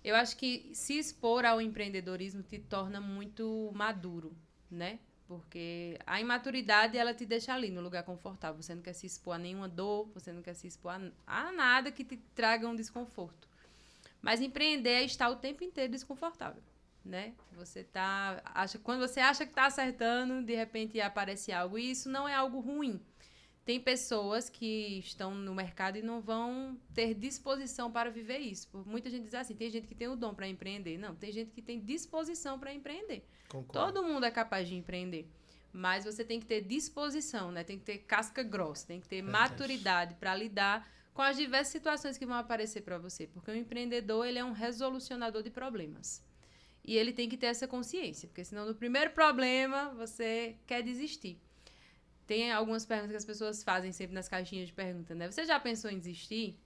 eu acho que se expor ao empreendedorismo te torna muito maduro, né? Porque a imaturidade, ela te deixa ali no lugar confortável. Você não quer se expor a nenhuma dor, você não quer se expor a nada que te traga um desconforto. Mas empreender é estar o tempo inteiro desconfortável, né? Quando você acha que está acertando, de repente aparece algo. E isso não é algo ruim. Tem pessoas que estão no mercado e não vão ter disposição para viver isso. Muita gente diz assim, tem gente que tem o dom para empreender. Não, tem gente que tem disposição para empreender. Concordo. Todo mundo é capaz de empreender. Mas você tem que ter disposição, né? Tem que ter casca grossa, tem que ter maturidade para lidar com as diversas situações que vão aparecer para você. Porque o empreendedor, ele é um resolucionador de problemas. E ele tem que ter essa consciência, porque senão no primeiro problema você quer desistir. Tem algumas perguntas que as pessoas fazem sempre nas caixinhas de pergunta, né? Você já pensou em desistir?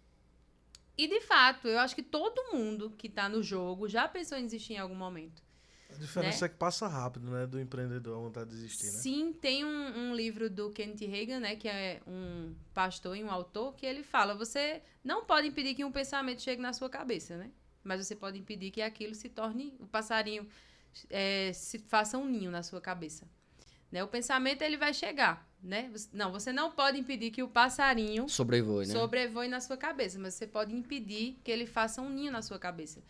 E, de fato, eu acho que todo mundo que está no jogo já pensou em desistir em algum momento. A diferença é que passa rápido, né? Do empreendedor a vontade de desistir, né? Sim, tem um livro do Kenneth Hagin, né? Que é um pastor e um autor, que ele fala, você não pode impedir que um pensamento chegue na sua cabeça, né? Mas você pode impedir que aquilo se torne, o passarinho se faça um ninho na sua cabeça. Né? O pensamento, ele vai chegar, né? Você não pode impedir que o passarinho sobrevoe na sua cabeça, mas você pode impedir que ele faça um ninho na sua cabeça.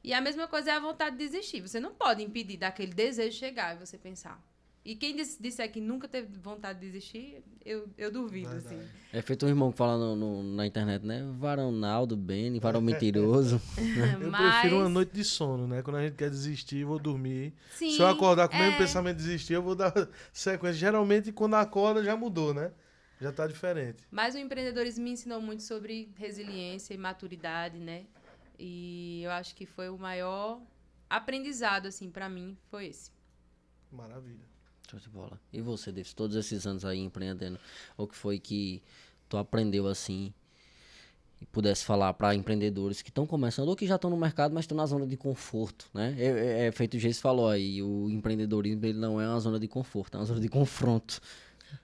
E a mesma coisa é a vontade de desistir. Você não pode impedir daquele desejo chegar e você pensar. E quem disser que nunca teve vontade de desistir, eu duvido, assim. É feito um irmão que fala na internet, né? Varão Naldo, Beni, varão mentiroso. Eu prefiro uma noite de sono, né? Quando a gente quer desistir, vou dormir. Sim, se eu acordar com o mesmo pensamento de desistir, eu vou dar sequência. Geralmente, quando acorda, já mudou, né? Já tá diferente. Mas o empreendedorismo me ensinou muito sobre resiliência e maturidade, né? E eu acho que foi o maior aprendizado, assim, pra mim, foi esse. Maravilha. Show de bola. E você, Davis, todos esses anos aí empreendendo, o que foi que tu aprendeu assim e pudesse falar para empreendedores que estão começando ou que já estão no mercado, mas estão na zona de conforto, né? Feito o Geis falou aí, o empreendedorismo ele não é uma zona de conforto, é uma zona de confronto.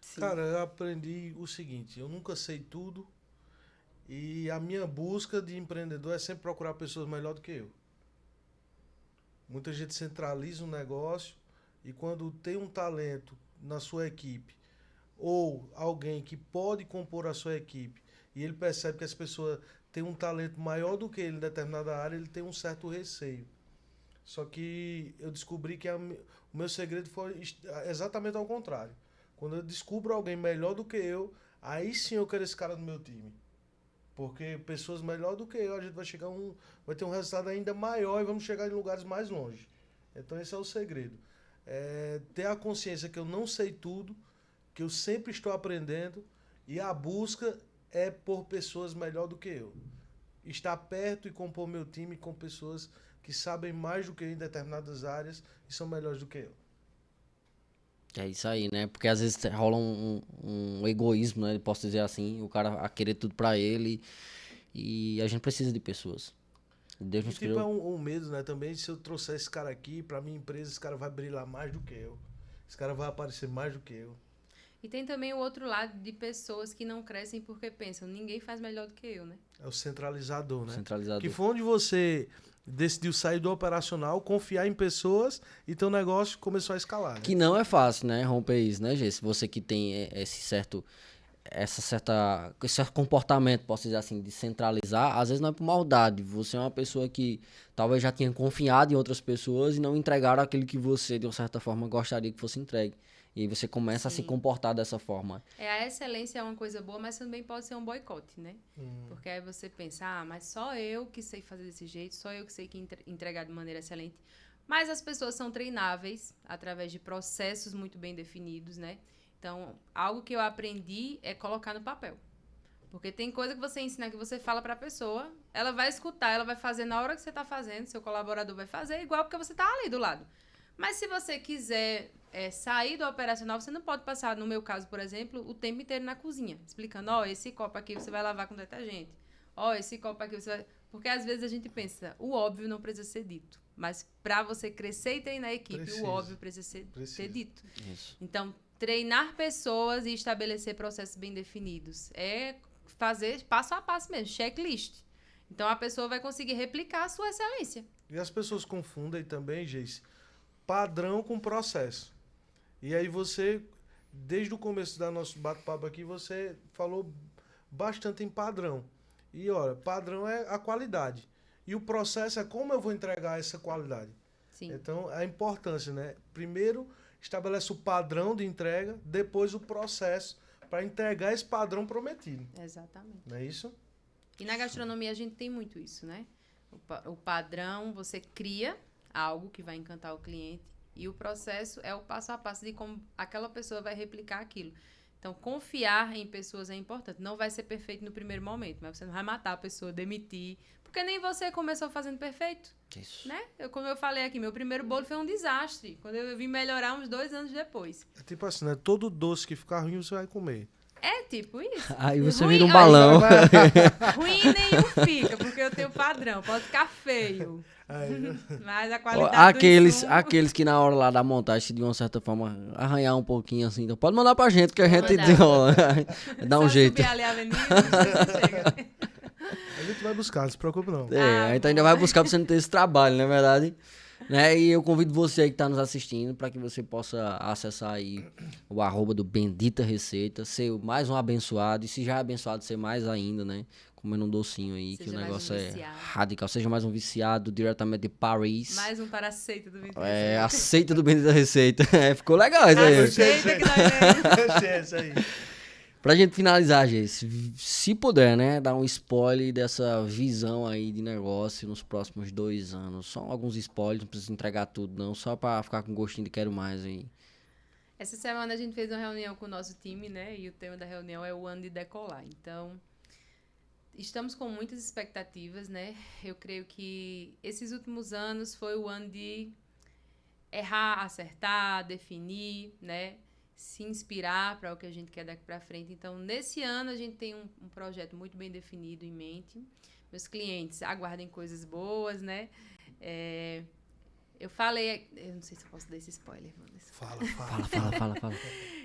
Sim. Cara, eu aprendi o seguinte, eu nunca sei tudo e a minha busca de empreendedor é sempre procurar pessoas melhores do que eu. Muita gente centraliza um negócio e quando tem um talento na sua equipe ou alguém que pode compor a sua equipe e ele percebe que essa pessoa tem um talento maior do que ele em determinada área, ele tem um certo receio. Só que eu descobri que o meu segredo foi exatamente ao contrário. Quando eu descubro alguém melhor do que eu, aí sim eu quero esse cara no meu time. Porque pessoas melhores do que eu, a gente vai ter um resultado ainda maior e vamos chegar em lugares mais longe. Então esse é o segredo. Ter a consciência que eu não sei tudo, que eu sempre estou aprendendo e a busca é por pessoas melhor do que eu. Estar perto e compor meu time com pessoas que sabem mais do que eu em determinadas áreas e são melhores do que eu. É isso aí, né? Porque às vezes rola um egoísmo, né? Posso dizer assim, o cara a querer tudo pra ele e a gente precisa de pessoas. Deus nos criou. É um medo, né? Também se eu trouxer esse cara aqui pra minha empresa, esse cara vai brilhar mais do que eu. Esse cara vai aparecer mais do que eu. E tem também o outro lado de pessoas que não crescem porque pensam, ninguém faz melhor do que eu, né? É o centralizador, né? Centralizador. Que foi onde você decidiu sair do operacional, confiar em pessoas e teu negócio começou a escalar, né? Que não é fácil, né? Romper isso, né, Gê? Se você que tem esse certo esse certo comportamento, posso dizer assim, de centralizar, às vezes não é por maldade. Você é uma pessoa que talvez já tinha confiado em outras pessoas e não entregaram aquilo que você, de uma certa forma, gostaria que fosse entregue. E aí você começa a se Sim. comportar dessa forma. A excelência é uma coisa boa, mas também pode ser um boicote, né? Porque aí você pensa, mas só eu que sei fazer desse jeito, só eu que sei que entregar de maneira excelente. Mas as pessoas são treináveis através de processos muito bem definidos, né? Então, algo que eu aprendi é colocar no papel. Porque tem coisa que você ensina, que você fala para a pessoa, ela vai escutar, ela vai fazer na hora que você está fazendo, seu colaborador vai fazer igual porque você está ali do lado. Mas se você quiser sair do operacional, você não pode passar, no meu caso, por exemplo, o tempo inteiro na cozinha, explicando, esse copo aqui você vai lavar com detergente. Esse copo aqui você vai... Porque às vezes a gente pensa, o óbvio não precisa ser dito. Mas para você crescer e treinar a equipe, o óbvio precisa ser dito. Isso. Então, treinar pessoas e estabelecer processos bem definidos. É fazer passo a passo mesmo, checklist. Então, a pessoa vai conseguir replicar a sua excelência. E as pessoas confundem também, Geice, padrão com processo. E aí você, desde o começo do nosso bate-papo aqui, você falou bastante em padrão. E olha, padrão é a qualidade. E o processo é como eu vou entregar essa qualidade. Sim. Então, a importância, né? Primeiro, estabelece o padrão de entrega, depois o processo para entregar esse padrão prometido. Exatamente. Não é isso? E na gastronomia a gente tem muito isso, né? O padrão, você cria algo que vai encantar o cliente e o processo é o passo a passo de como aquela pessoa vai replicar aquilo. Então, confiar em pessoas é importante. Não vai ser perfeito no primeiro momento, mas você não vai matar a pessoa, demitir, porque nem você começou fazendo perfeito. Isso. Né? Como eu falei aqui, meu primeiro bolo foi um desastre, quando eu vim melhorar uns 2 anos depois. É tipo assim, né? Todo doce que ficar ruim você vai comer. É tipo isso. Aí você Ruim, vira um balão. Ruim nenhum fica, porque eu tenho padrão. Pode ficar feio. Mas a qualidade Aqueles que na hora lá da montagem, de uma certa forma, arranhar um pouquinho assim, então pode mandar pra gente, que a gente dá um jeito. Subir ali a avenida, chega. A gente vai buscar, não se preocupe não. A gente ainda vai buscar pra você não ter esse trabalho, não é verdade? Né? E eu convido você aí que tá nos assistindo para que você possa acessar aí o @ do Bendita Receita, ser mais um abençoado, e se já é abençoado, ser mais ainda, né? Comendo um docinho aí, que o negócio é radical. Seja mais um viciado, diretamente de Paris. Mais um para a seita do Bendita Receita. A seita do Bendita Receita. Ficou legal isso aí. A seita que nós temos. Isso aí. Pra gente finalizar, gente, se puder, né, dar um spoiler dessa visão aí de negócio nos próximos 2 anos. Só alguns spoilers, não precisa entregar tudo não, só pra ficar com gostinho de quero mais aí. Essa semana a gente fez uma reunião com o nosso time, né, e o tema da reunião é o ano de decolar. Então, estamos com muitas expectativas, né, eu creio que esses últimos anos foi o ano de errar, acertar, definir, né, se inspirar para o que a gente quer daqui para frente. Então, nesse ano, a gente tem um projeto muito bem definido em mente. Meus clientes aguardem coisas boas, né? Eu falei... Eu não sei se eu posso dar esse spoiler, Wanderson. Fala.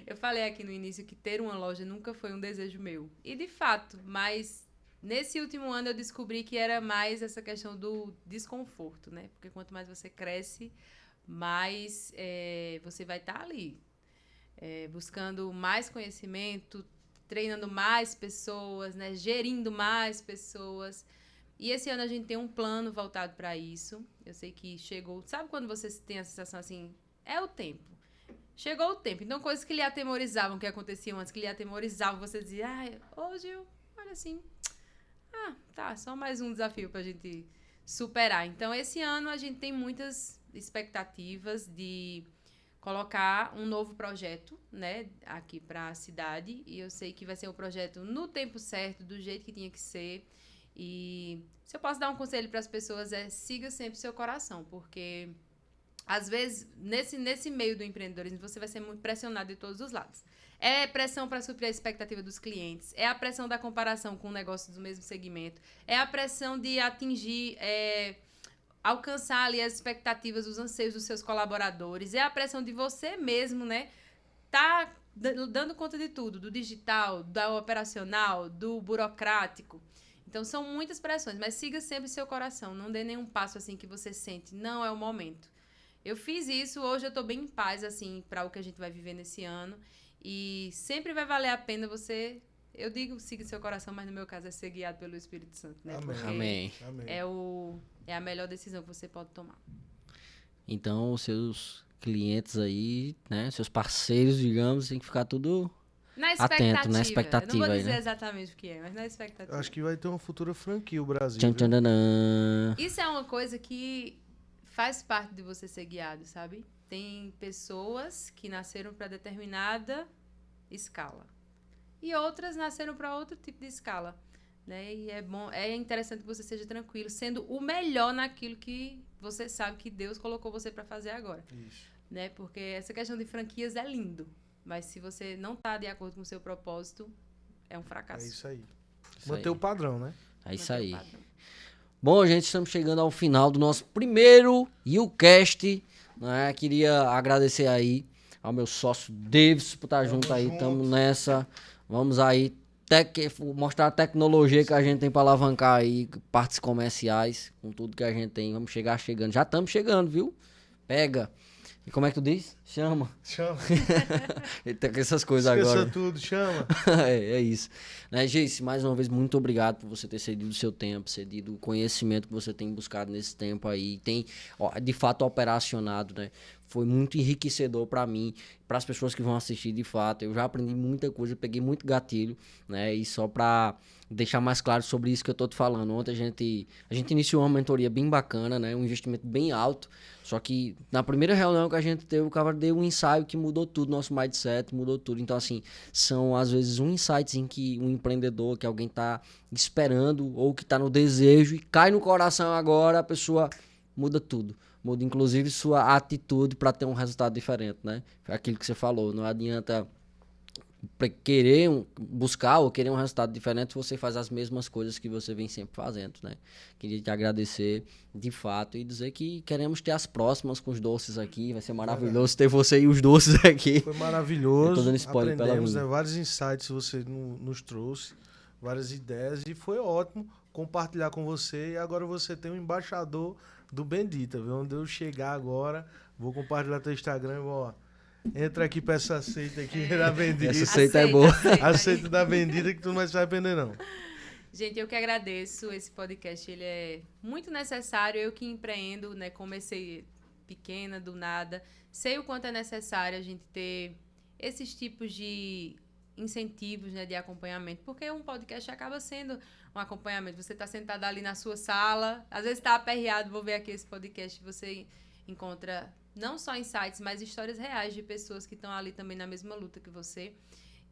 Eu falei aqui no início que ter uma loja nunca foi um desejo meu. E, de fato, mas nesse último ano eu descobri que era mais essa questão do desconforto, né? Porque quanto mais você cresce, mais você vai estar ali. Buscando mais conhecimento, treinando mais pessoas, né, gerindo mais pessoas. E esse ano a gente tem um plano voltado para isso. Eu sei que chegou... Sabe quando você tem a sensação assim? É o tempo. Chegou o tempo. Então, coisas que lhe atemorizavam, que aconteciam antes, que lhe atemorizavam, você dizia, hoje eu... Olha assim... tá, só mais um desafio para a gente superar. Então, esse ano a gente tem muitas expectativas de... colocar um novo projeto, né, aqui para a cidade, e eu sei que vai ser um projeto no tempo certo, do jeito que tinha que ser, e se eu posso dar um conselho para as pessoas siga sempre seu coração, porque às vezes nesse meio do empreendedorismo você vai ser muito pressionado de todos os lados. É pressão para suprir a expectativa dos clientes, é a pressão da comparação com negócios do mesmo segmento, é a pressão de atingir... alcançar ali as expectativas, os anseios dos seus colaboradores. É a pressão de você mesmo, né? Tá dando conta de tudo, do digital, do operacional, do burocrático. Então, são muitas pressões, mas siga sempre seu coração. Não dê nenhum passo assim que você sente. Não é o momento. Eu fiz isso, hoje eu tô bem em paz, assim, para o que a gente vai viver nesse ano. E sempre vai valer a pena você Eu digo siga seu coração, mas no meu caso é ser guiado pelo Espírito Santo, né? Amém. Porque Amém. Amém. é a melhor decisão que você pode tomar. Então, os seus clientes aí, né? Seus parceiros, digamos, tem que ficar tudo Na atento, né? Eu Expectativa não vou aí, dizer né? exatamente o que é, mas na expectativa. Acho que vai ter uma futura franquia o Brasil. Tchan, viu? tchan, tchan, tchan. Isso é uma coisa que faz parte de você ser guiado, sabe? Tem pessoas que nasceram para determinada escala. E outras nasceram para outro tipo de escala. Né? E é interessante que você seja tranquilo, sendo o melhor naquilo que você sabe que Deus colocou você para fazer agora. Isso. Né? Porque essa questão de franquias é lindo. Mas se você não está de acordo com o seu propósito, é um É fracasso. isso aí. Isso Manter aí. o padrão, né? É isso Manter o aí. padrão. Bom, gente, estamos chegando ao final do nosso primeiro YouCast, né? Queria agradecer aí ao meu sócio Davis por estar junto aí. junto. Tamo nessa. Vamos aí mostrar a tecnologia que a gente tem para alavancar aí, partes comerciais, com tudo que a gente tem. Vamos chegar chegando. Já estamos chegando, viu? Pega. E como é que tu diz? Chama. Chama. Ele tá com essas coisas Esqueça agora. tudo, chama. É isso. Né, Geice, mais uma vez, muito obrigado por você ter cedido o seu tempo, cedido o conhecimento que você tem buscado nesse tempo aí. Tem, ó, de fato, operacionado, né? Foi muito enriquecedor para mim, para as pessoas que vão assistir, de fato. Eu já aprendi muita coisa, peguei muito gatilho, né? E só para deixar mais claro sobre isso que eu tô te falando. Ontem a gente iniciou uma mentoria bem bacana, né? Um investimento bem alto. Só que na primeira reunião que a gente teve, o cara deu um ensaio que mudou tudo, nosso mindset, mudou tudo. Então, assim, são às vezes um insight em que um empreendedor, que alguém tá esperando ou que tá no desejo e cai no coração agora, a pessoa muda tudo. Muda inclusive sua atitude para ter um resultado diferente, né? Foi aquilo que você falou, não adianta querer buscar ou querer um resultado diferente se você faz as mesmas coisas que você vem sempre fazendo, né? Queria te agradecer de fato e dizer que queremos ter as próximas com os doces aqui, vai ser maravilhoso ter você e os doces aqui. Foi maravilhoso. Eu tô dando spoiler pela Aprendemos, minha. né, vários insights você nos trouxe, várias ideias e foi ótimo compartilhar com você. E agora você tem um embaixador do Bendita, viu? Onde eu chegar agora, vou compartilhar teu Instagram e vou, ó, entra aqui pra essa seita aqui da Bendita. Essa seita é boa. A seita da Bendita que tu não vai se arrepender, não. Gente, eu que agradeço. Esse podcast ele é muito necessário. Eu que empreendo, né? Comecei pequena, do nada. Sei o quanto é necessário a gente ter esses tipos de incentivos, né, de acompanhamento. Porque um podcast acaba sendo um acompanhamento. Você está sentado ali na sua sala, às vezes está aperreado, vou ver aqui esse podcast, você encontra não só insights, mas histórias reais de pessoas que estão ali também na mesma luta que você.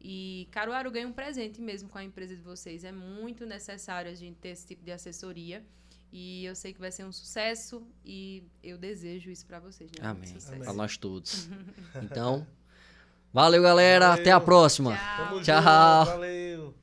E Caruaru ganha um presente mesmo com a empresa de vocês. É muito necessário a gente ter esse tipo de assessoria. E eu sei que vai ser um sucesso e eu desejo isso para vocês. Né? Amém. Sucesso. Para nós todos. Então, valeu, galera. Valeu. Até a próxima. Tchau. Tamo Tchau. junto, valeu.